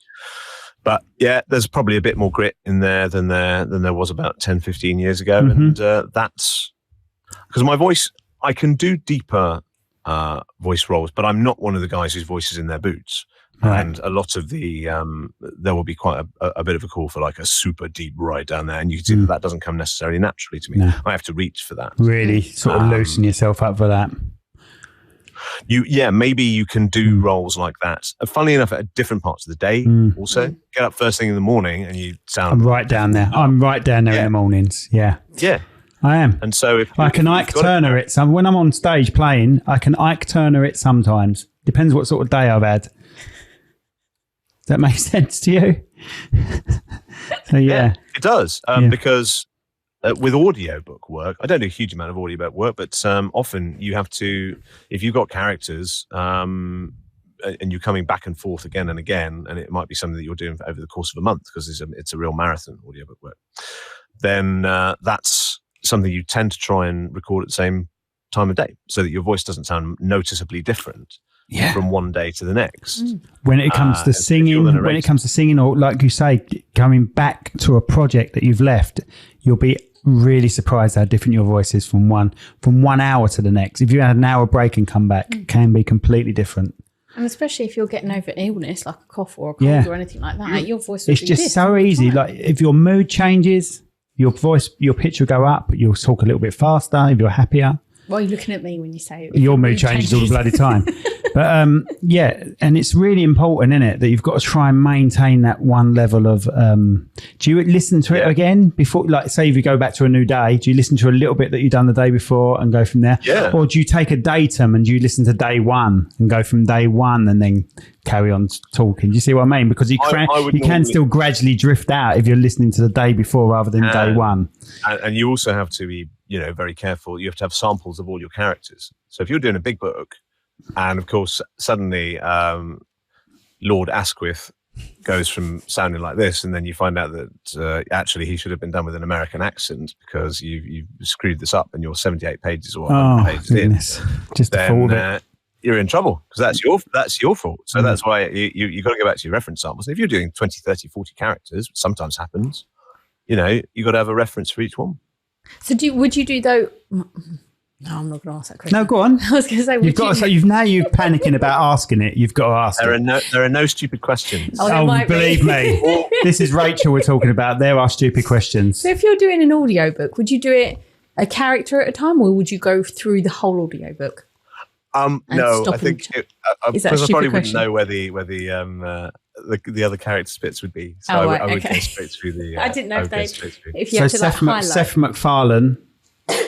But yeah, there's probably a bit more grit in there than there was about 10, 15 years ago. Mm-hmm. And that's because my voice, I can do deeper voice roles, but I'm not one of the guys whose voice is in their boots. Right. And a lot of the there will be quite a bit of a call for like a super deep ride down there, and you can see that doesn't come necessarily naturally to me. No. I have to reach for that. Really sort of loosen yourself up for that. Maybe you can do roles like that. Funnily enough, at different parts of the day. Also, get up first thing in the morning, and you sound. I'm right down there. I'm right down there in the mornings. Yeah. Yeah. I am. And so if I can Ike Turner it. When I'm on stage playing, I can Ike Turner it sometimes. Depends what sort of day I've had. Does that make sense to you? So yeah, it does. Because with audiobook work, I don't do a huge amount of audiobook work, but often you have to, if you've got characters and you're coming back and forth again and again, and it might be something that you're doing over the course of a month because it's a real marathon audiobook work, then that's something you tend to try and record at the same time of day so that your voice doesn't sound noticeably different. From one day to the next. When it comes to singing, or like you say, coming back to a project that you've left, you'll be really surprised how different your voice is from one hour to the next. If you had an hour break and come back, it can be completely different. And especially if you're getting over illness, like a cough or a cold or anything like that, your voice will It's just so easy. Like if your mood changes, your voice, your pitch will go up. You'll talk a little bit faster if you're happier. Why are you looking at me when you say your mood changes all the bloody time? But and it's really important, isn't it, that you've got to try and maintain that one level of. Do you listen to it again before, like, say, if you go back to a new day? Do you listen to a little bit that you've done the day before and go from there? Yeah. Or do you take a datum and do you listen to day one and go from day one and then carry on talking? Do you see what I mean? Because you can still gradually drift out if you're listening to the day before rather than day one. And you also have to be, very careful. You have to have samples of all your characters. So if you're doing a big book, and of course, suddenly Lord Asquith goes from sounding like this, and then you find out that actually he should have been done with an American accent because you've screwed this up and you're 78 pages or 100 pages in. Just then you're in trouble because that's your fault. So that's why you got to go back to your reference samples. And if you're doing 20, 30, 40 characters, which sometimes happens, you got to have a reference for each one. So would you do though? No, I'm not going to ask that question. No, go on. I was going to say, you're panicking about asking it. You've got to ask There are no stupid questions. Believe me. This is Rachel we're talking about. There are stupid questions. So if you're doing an audiobook, would you do it a character at a time, or would you go through the whole audiobook? No, I think because I probably wouldn't know where the other character bits would be. So I would go straight through the. I didn't know if you had to highlight. Seth MacFarlane,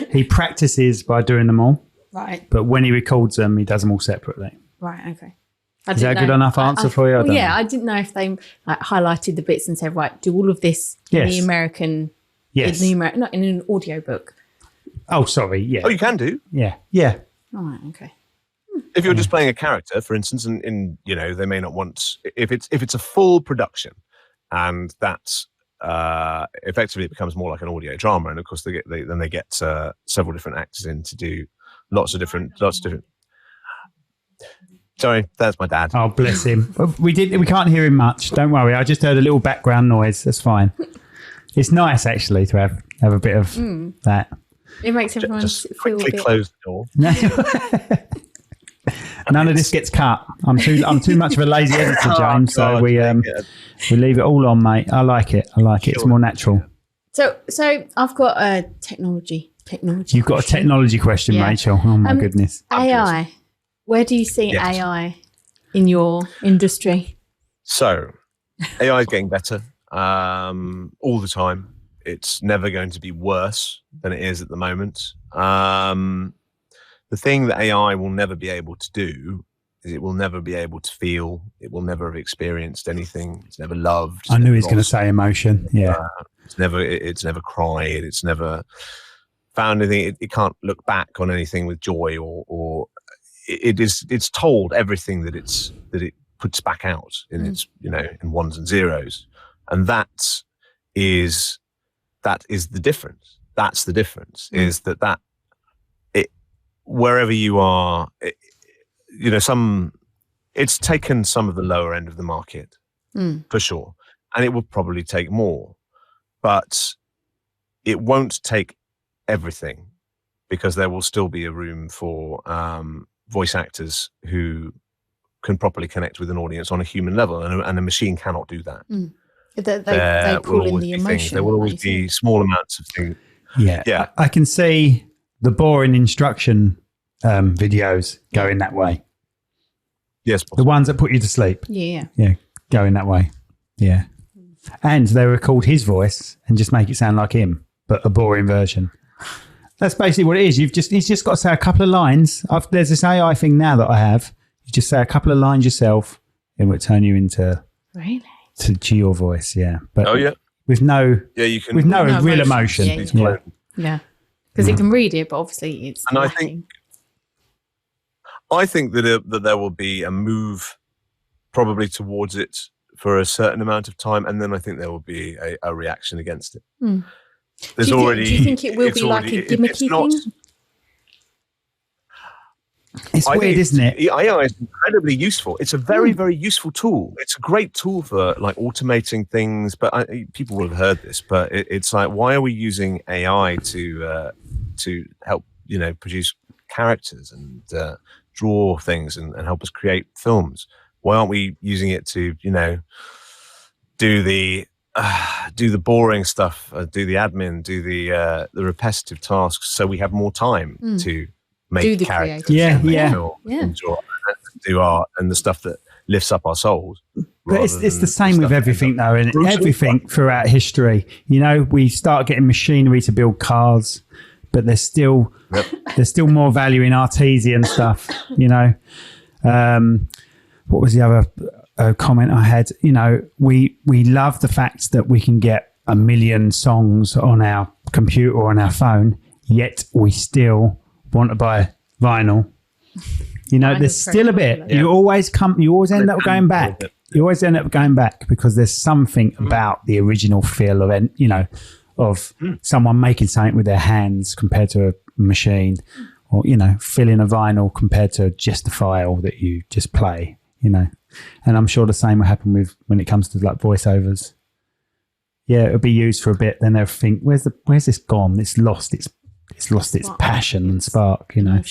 he practices by doing them all. Right. But when he records them, he does them all separately. Right. Okay. Is that a good enough answer for you? I didn't know if they highlighted the bits and said, right, do all of this in the American. Yes. Not in an audiobook. Oh, sorry. Yeah. Oh, you can do. Yeah. Yeah. All right. Okay. If you're just playing a character, for instance, and they may not want if it's a full production, and that's effectively it becomes more like an audio drama, and of course they get several different actors in to do lots of different. Sorry, that's my dad. Oh, bless him. We can't hear him much. Don't worry. I just heard a little background noise. That's fine. It's nice actually to have a bit of that. It makes everyone just feel quickly close the door. None of this gets cut. I'm too much of a lazy editor, James. So we leave it all on, mate. I like it. Sure. It's more natural. So I've got a technology. You've got a technology question, Rachel. Oh my goodness. AI. Where do you see AI in your industry? So AI is getting better all the time. It's never going to be worse than it is at the moment. The thing that AI will never be able to do is it will never be able to feel. It will never have experienced anything. It's never loved. I knew he was going to say emotion. Yeah. It's never cried. It's never found anything. It can't look back on anything with joy or it's told everything that it puts back out in its, in ones and zeros. And that is the difference. That's the difference is that wherever you are, it's taken some of the lower end of the market for sure. And it will probably take more, but it won't take everything because there will still be a room for voice actors who can properly connect with an audience on a human level, and a machine cannot do that. They pull in the emotion. There will always be small amounts of things. Yeah. I can see the boring instruction videos going that way. Yes, the ones that put you to sleep. Yeah, going that way. Yeah, and they record his voice and just make it sound like him, but a boring version. That's basically what it is. He's just got to say a couple of lines. There's this AI thing now that I have. You just say a couple of lines yourself, and it will turn you into to your voice. Yeah, but with no real emotion. Yeah, because it can read it, but obviously it's. And I think that there will be a move probably towards it for a certain amount of time, and then I think there will be a reaction against it. Do you think it will be like a gimmicky thing? It's weird, isn't it? AI is incredibly useful. It's a very, very useful tool. It's a great tool for like automating things, but people will have heard this, but it's like, why are we using AI to help, produce characters and draw things and help us create films? Why aren't we using it to, do the boring stuff, do the admin, do the repetitive tasks, so we have more time to make characters, do art and the stuff that lifts up our souls. But it's the same with everything, though, and everything throughout history. We start getting machinery to build cars, but there's still more value in artesian stuff. What was the other comment I had? We love the fact that we can get 1 million songs on our computer or on our phone, yet we still want to buy vinyl. There's still a bit. You always end up going back. You always end up going back because there's something about the original feel of someone making something with their hands compared to a machine, or filling a vinyl compared to just a file that you just play. And I'm sure the same will happen when it comes to like voiceovers. Yeah, it'll be used for a bit, then they'll think, where's this gone? It's lost its passion and spark. I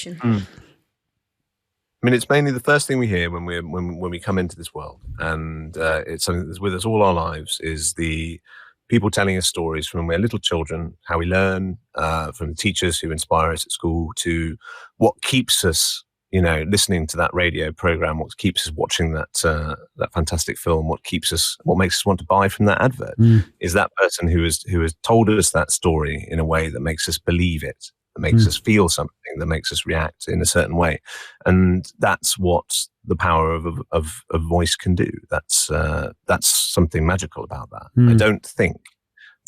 mean, it's mainly the first thing we hear when we come into this world, and it's something that's with us all our lives, is the people telling us stories from when we're little children, how we learn, from the teachers who inspire us at school, to what keeps us, listening to that radio program, what keeps us watching that fantastic film, what makes us want to buy from that advert, is that person who has told us that story in a way that makes us believe it, that makes us feel something, that makes us react in a certain way. And that's what the power of voice can do. That's something magical about that. I don't think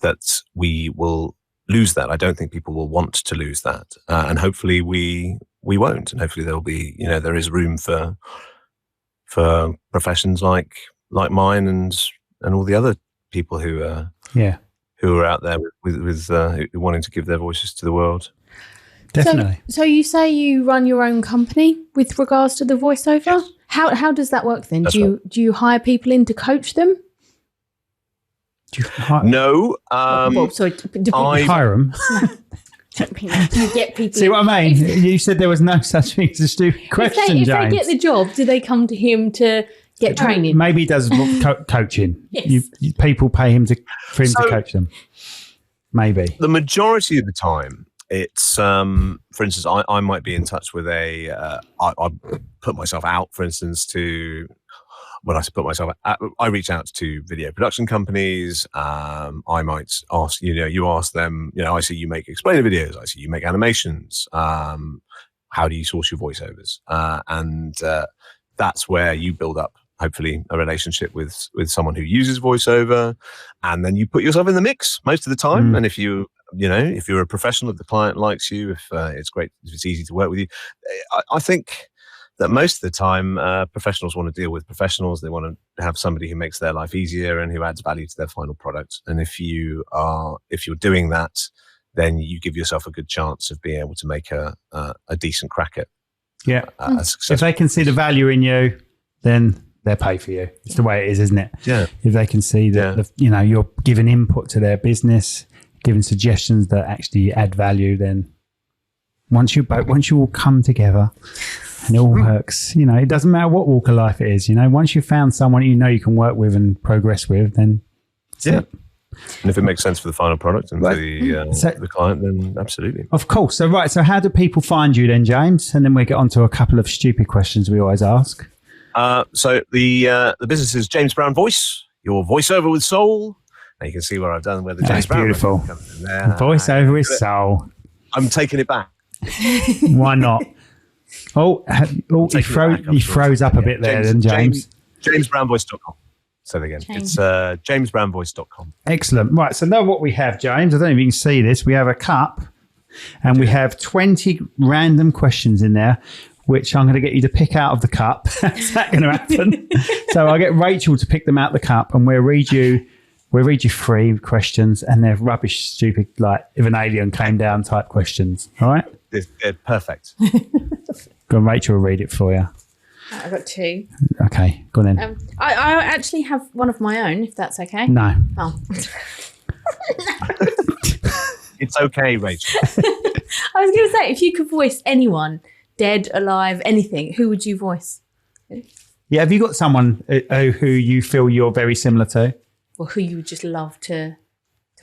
that we will lose that. I don't think people will want to lose that. And hopefully we won't. And hopefully there'll be, there is room for professions like mine and all the other people who are out there with wanting to give their voices to the world. Definitely. So you say you run your own company with regards to the voiceover? Yes. How does that work then? Do you hire people in to coach them? No. Sorry, hire them. You get people. See what I mean? You said there was no such thing as a stupid question, if James. they get the job, do they come to him to get training? Maybe he does coaching. Yes. People pay him for him to coach them. Maybe. The majority of the time, it's, for instance, I might be in touch with I put myself out, for instance, when I put myself out, I reach out to video production companies. I might ask, you ask them, I see you make explainer videos. I see you make animations. How do you source your voiceovers? And that's where you build up, hopefully, a relationship with someone who uses voiceover. And then you put yourself in the mix most of the time. And if you're a professional, if the client likes you, if it's great, if it's easy to work with you, I think that most of the time professionals want to deal with professionals. They want to have somebody who makes their life easier and who adds value to their final product. And if you're doing that, then you give yourself a good chance of being able to make a decent crack at a success. If they can see the value in you, then they'll pay for you. It's the way it is, isn't it? Yeah. If they can see that you're giving input to their business, giving suggestions that actually add value, then once you all come together and it all works, it doesn't matter what walk of life it is, once you've found someone you can work with and progress with, then that's it. And if it makes sense for the final product and for the client, then absolutely. Of course. So how do people find you then, James? And then we get on to a couple of stupid questions we always ask. So the business is James Brown Voice, your voiceover with soul. Now you can see where I've done where the James Brown beautiful. Comes in there. Voiceover with soul. I'm taking it back. Why not? He froze up a bit there, then James. JamesBrownVoice.com. Say that again. It's JamesBrownVoice.com. Excellent. Right. So now what we have, James, I don't know if you can see this. We have a cup and we have 20 random questions in there, which I'm going to get you to pick out of the cup. How's that going to happen? So I'll get Rachel to pick them out of the cup and we'll read you 3 questions and they're rubbish, stupid, like if an alien came down type questions. All right? They're perfect. Go on, Rachel will read it for you. I've got 2. Okay, go on then. I actually have one of my own, if that's okay. No. Oh. It's okay, Rachel. I was going to say, if you could voice anyone, dead, alive, anything, who would you voice? Yeah, have you got someone who you feel you're very similar to? Or who you would just love to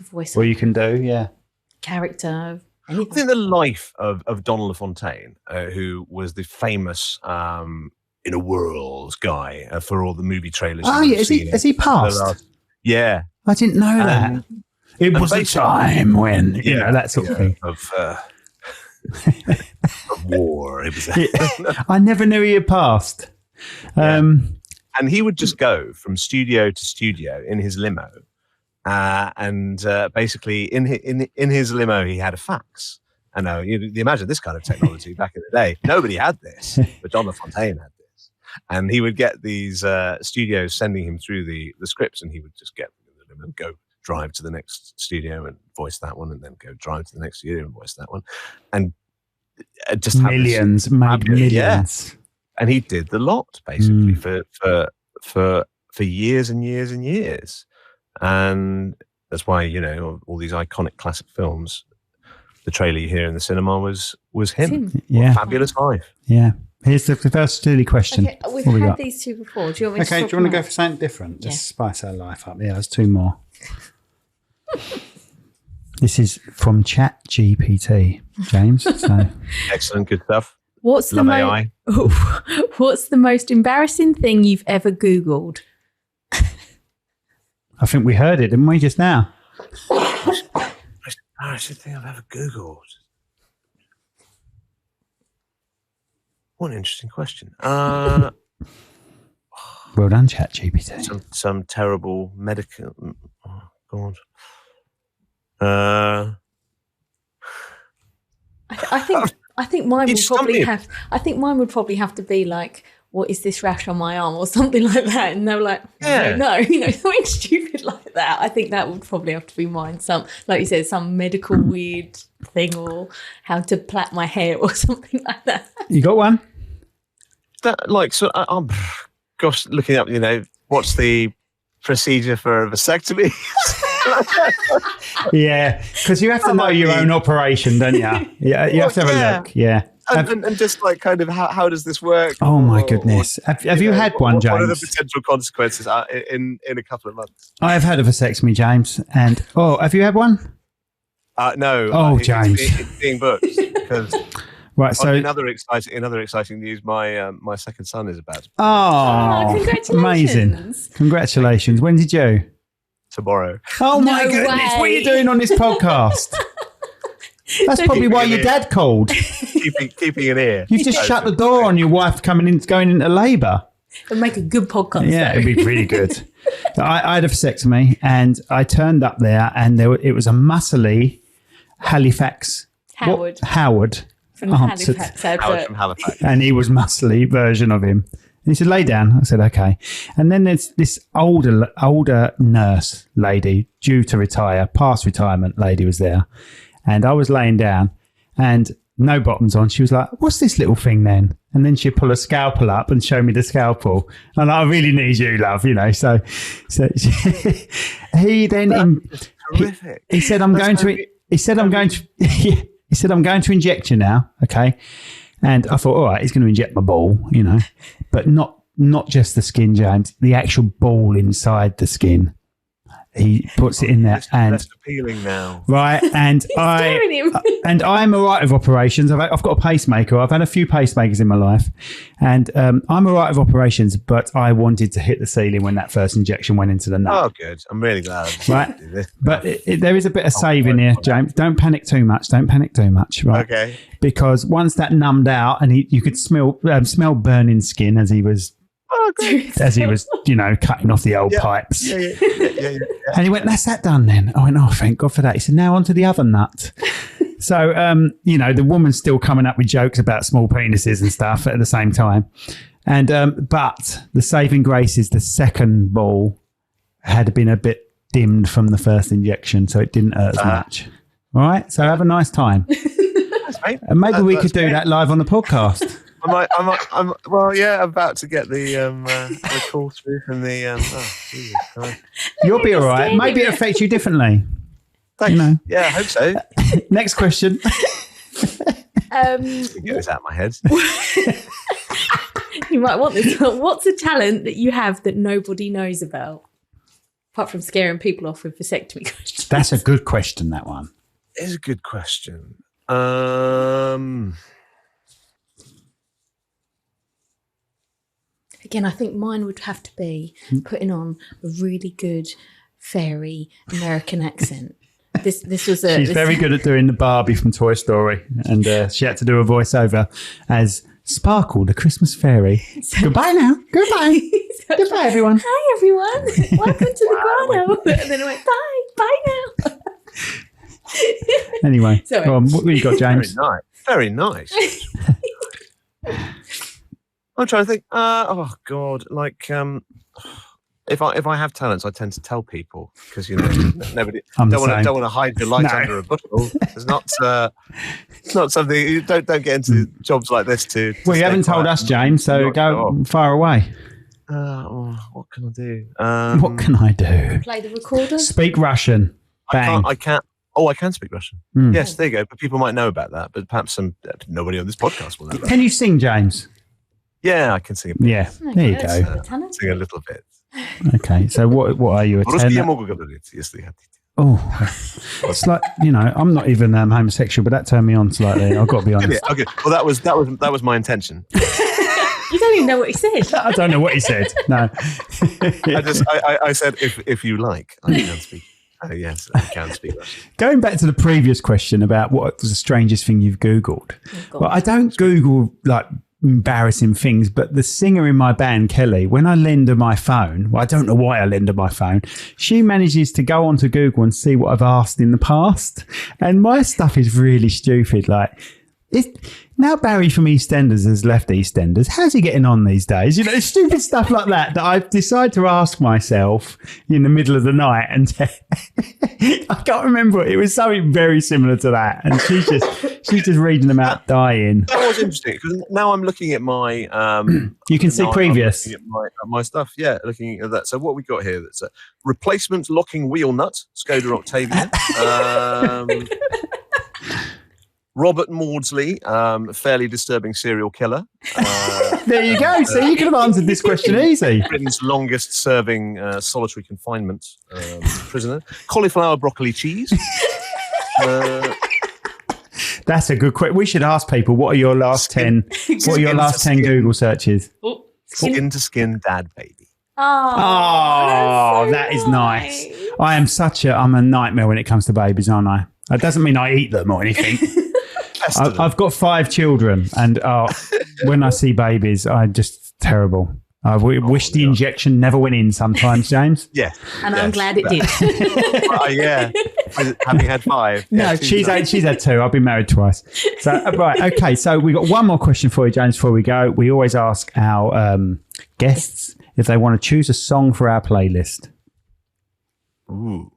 voice? Or you can do, yeah. Character, I anything. think the life of Donald LaFontaine, who was the famous In a World guy for all the movie trailers. Oh, yeah. Has he passed? Yeah. I didn't know that. It was a time when, that sort of thing. Of war. It was I never knew he had passed. And he would just go from studio to studio in his limo. And basically in his limo, he had a fax. I know, you imagine this kind of technology back in the day. Nobody had this, but John LaFontaine had this. And he would get these studios sending him through the scripts, and he would just get them and go drive to the next studio and voice that one, and then go drive to the next studio and voice that one. And just millions, made millions. Yeah. And he did the lot, basically, for years and years and years. And that's why, all these iconic classic films, the trailer you hear in the cinema was him. Yeah. Fabulous Life. Yeah. Here's the first silly question. Okay, we've had these 2 before. Do you want me to do you want to go for something different? Just spice our life up. Yeah, there's 2 more. This is from ChatGPT, James. So. Excellent, good stuff. What's the most embarrassing thing you've ever Googled? I think we heard it, didn't we, just now? Most embarrassing thing I've ever Googled. What an interesting question. Well done, ChatGPT. Some terrible medical. Oh God. I think mine would probably have. I think mine would probably have to be like, "What is this rash on my arm?" or something like that. And they were like, "No, something stupid like that." I think that would probably have to be mine. Some, like you said, some medical weird thing, or how to plait my hair, or something like that. You got one? Gosh, looking up, what's the procedure for a vasectomy? Yeah, because you have to know your own operation, don't you? Yeah, you have to have a look. Yeah. And just like kind of how does this work? Oh my goodness! Have you had one, James? What are the potential consequences in a couple of months? I have had a vasectomy, James, and have you had one? No. Oh, James, it's being booked because. Right. So another exciting news. My second son is about to. Oh, congratulations! Amazing! Congratulations. When did you? Tomorrow. Oh my goodness! Way. What are you doing on this podcast? That's probably why your dad called. Keeping an ear. You've just shut the door on your wife going into labour. It'll make a good podcast. Yeah, it'd be really good. I had a vasectomy and I turned up there and it was a muscly Halifax. Howard. From Halifax. Howard from Halifax. And he was muscly version of him. And he said, lay down. I said, okay. And then there's this older nurse lady due to retire, past retirement lady was there. And I was laying down and no bottoms on. She was like, what's this little thing then? And then she'd pull a scalpel up and show me the scalpel. And I really need you, love, So he then, he said, I'm going to He said, I'm going to inject you now, okay? And I thought, all right, he's going to inject my ball, but not just the skin, James, the actual ball inside the skin. He puts it in there, and less appealing now, right? And I'm all right with operations. I've got a pacemaker. I've had a few pacemakers in my life, and I'm all right with operations. But I wanted to hit the ceiling when that first injection went into the nut. Oh, good! I'm really glad. Right, but there is a bit of save in here, James. Don't panic too much. Right? Okay. Because once that numbed out, and you could smell burning skin as he was. Oh, cutting off the old pipes. Yeah. And he went, that's that done then. I went, oh, thank God for that. He said, now on to the other nut. So, the woman's still coming up with jokes about small penises and stuff at the same time. And but the saving grace is the second ball had been a bit dimmed from the first injection, so it didn't hurt as much. All right, so have a nice time. And maybe we could do that live on the podcast. I'm about to get the call through from the. Jesus Christ. You'll be all right. Maybe it affects you differently. Thanks. Yeah, I hope so. Next question. Get this out of my head. You might want this. What's a talent that you have that nobody knows about? Apart from scaring people off with vasectomy questions. That's a good question, that one. It is a good question. Again, I think mine would have to be putting on a really good fairy American accent. This was a. She's very good at doing the Barbie from Toy Story, and she had to do a voiceover as Sparkle, the Christmas fairy. Goodbye now. Goodbye. Goodbye, everyone. Hi, everyone. Welcome to the grotto. And then I went, bye now. Anyway, sorry. Go on, what have you got, James? Very nice. I'm trying to think. Oh God! If I have talents, I tend to tell people because nobody don't want to hide your light under a bushel. It's not something. You don't get into jobs like this to well, you haven't told us, James. So go far away. What can I do? What can I do? Play the recorder. Speak Russian. Bang. I can't. Oh, I can speak Russian. Yes, there you go. But people might know about that. But perhaps nobody on this podcast will know. Can you sing, James? Yeah, I can sing a bit. Yeah, there you go. Sing a little bit. Okay, so what are you? Oh, it's like I'm not even homosexual, but that turned me on slightly. I've got to be honest. Okay, well that was my intention. You don't even know what he said. I don't know what he said. No, I said if you like, I can speak. Yes, I can speak Russian. Going back to the previous question about what was the strangest thing you've Googled. Well, I don't Google embarrassing things, but the singer in my band, Kelly, when I lend her my phone, well, I don't know why I lend her my phone, she manages to go onto Google and see what I've asked in the past, and my stuff is really stupid. Now Barry from EastEnders has left EastEnders. How's he getting on these days? Stupid stuff like that I decide to ask myself in the middle of the night, and I can't remember. It was something very similar to that, and she's just reading them out, dying. That was interesting because now I'm looking at my. You can see previous. My stuff, yeah, looking at that. So what we got here? That's a replacement locking wheel nut, Skoda Octavia. Robert Maudsley, fairly disturbing serial killer. There you go. So you could have answered this question easy. Britain's longest-serving solitary confinement prisoner. Cauliflower broccoli cheese. That's a good question. We should ask people, what are your last 10 Google searches? Skin to skin dad baby. Oh, that is nice. I'm a nightmare when it comes to babies, aren't I? That doesn't mean I eat them or anything. I've got 5 children, and when I see babies, I'm just terrible. I wish the injection never went in sometimes, James. Yeah. And I'm glad it did. Yeah. Having had 5. No, she's had 2. I've been married twice. So, right. Okay. So we got one more question for you, James, before we go. We always ask our guests if they want to choose a song for our playlist. Ooh.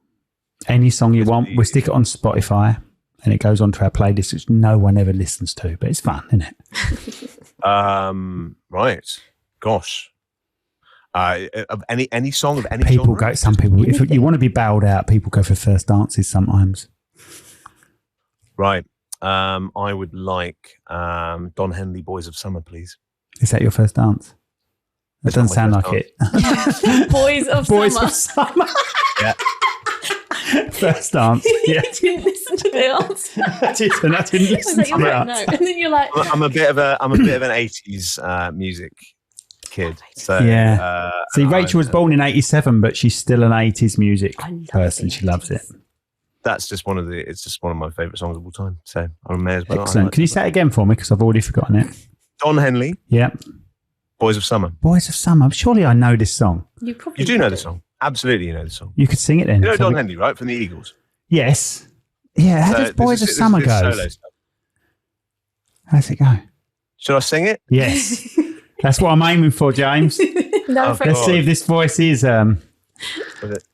Any song you want. We stick it on Spotify, and it goes onto our playlist, which no one ever listens to, but it's fun, isn't it? Right. Gosh. Of any song of any people genre? Some people, if you want to be bowed out, people go for first dances sometimes. Right. I would like Don Henley, Boys of Summer, please. Is that your first dance? That doesn't sound like it. Boys of Boys Summer. of Summer. Yeah. First dance. Yeah. You didn't listen to the answer. I didn't listen Like, to that. no. And then you're like, I'm a bit of an 80s music kid. So Yeah. See, Rachel was born in 87, but she's still an 80s music I love person. the She loves it. 80s. That's just it's just one of my favourite songs of all time. So I may as well. Excellent. Can you say it again for me? Because I've already forgotten it. Don Henley, Yeah. Boys of Summer. Boys of Summer. Surely I know this song. You probably You do know the song. Absolutely, you know the song. You could sing it then. You know So Don we- Henley, right? From the Eagles. Yes. Yeah. How So does Boys of this is Summer his go? solo stuff. How's it go? Should I sing it? Yes. That's what I'm aiming for, James. No, Oh, for Let's see if this voice is. Was it?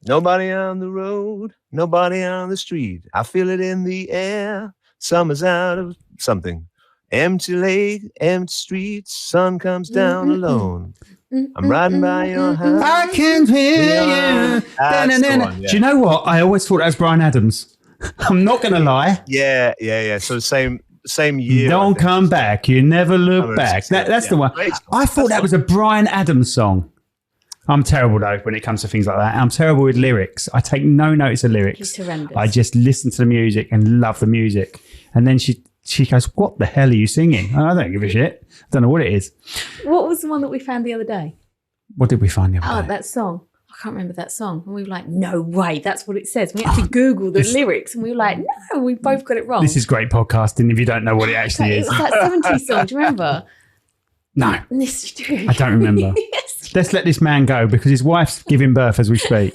Nobody on the road, nobody on the street. I feel it in the air. Summer's out of something. Empty lake, empty streets. Sun comes down alone. I'm riding by your house. I can hear you. That's the one, yeah. Do you know what? I always thought that was Bryan Adams. I'm not going to lie. Yeah. So the same year. I Don't think. come back. You never look back. That's the one. Great song. I thought that was a Bryan Adams song. I'm terrible though when it comes to things like that. I'm terrible with lyrics. I take no notice of lyrics. He's horrendous. I just listen to the music and love the music. And then she goes, "What the hell are you singing?" And I don't give a shit. I don't know what it is. What was the one that we found the other day? What did we find the Oh, other day? that song. I can't remember that song. And we were like, no way, that's what it says. We had to Google the lyrics and we were like, no, we both got it wrong. This is great podcasting if you don't know what it actually It's is. that 70s song. Do you remember? No, Yes, you do. I don't remember. Yes. Let's let this man go because his wife's giving birth as we speak.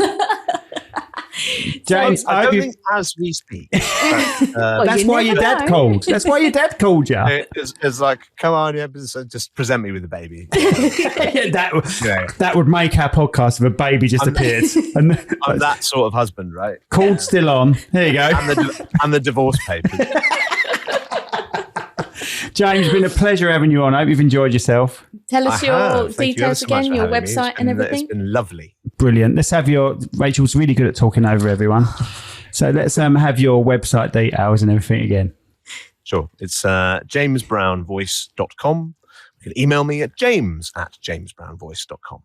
James, I I hope don't you... think as we speak. Well, That's you why never your dad know. called. That's why your dad called you. It's like, come on, yeah, just present me with a baby. Yeah, Yeah. that would make our podcast if a baby just appeared. And I'm that sort of husband, right? called still on. Here you go. And the divorce papers. James, it's been a pleasure having you on. I hope you've enjoyed yourself. Tell us I your have. Thank you ever details so much again, for your having me. website and everything. It's been lovely. Brilliant. Let's have your... Rachel's really good at talking over everyone. So let's have your website details and everything again. Sure. It's jamesbrownvoice.com. You can email me at james@jamesbrownvoice.com.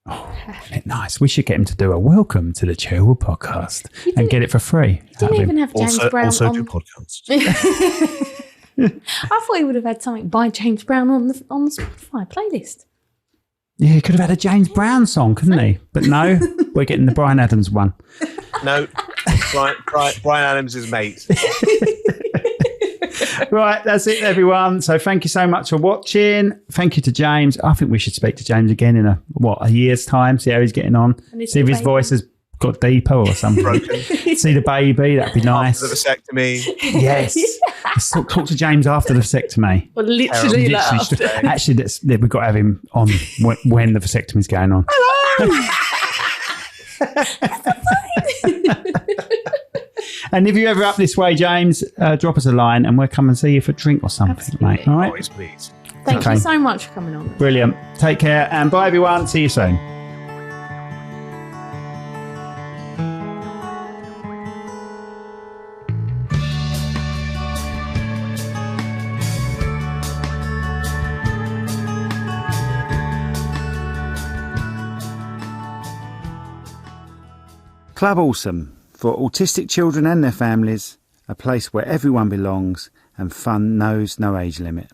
Oh, isn't it nice? We should get him to do a welcome to the Cherrywood Podcast and get it for free. Didn't even have James Brown Also on. do podcasts. I thought he would have had something by James Brown on the Spotify playlist. Yeah, he could have had a James Brown song, couldn't he? But no, we're getting the Bryan Adams one. No, Bryan Adams' mate. Right, that's it, everyone. So thank you so much for watching. Thank you to James. I think we should speak to James again in a year's time, see how he's getting on, And his see if his baby. voice has got deeper or something. See the baby, that'd be nice. After the vasectomy. Yes. Let's talk to James after the vasectomy. Well, literally, Literally, actually, we've got to have him on when the vasectomy's going on. And if you're ever up this way, James, drop us a line and we'll come and see you for a drink or something, Absolutely. mate. All right? Always please. Thank Okay. you so much for coming on. Brilliant. Take care and bye, everyone. See you soon. Club Awesome, for autistic children and their families, a place where everyone belongs and fun knows no age limit.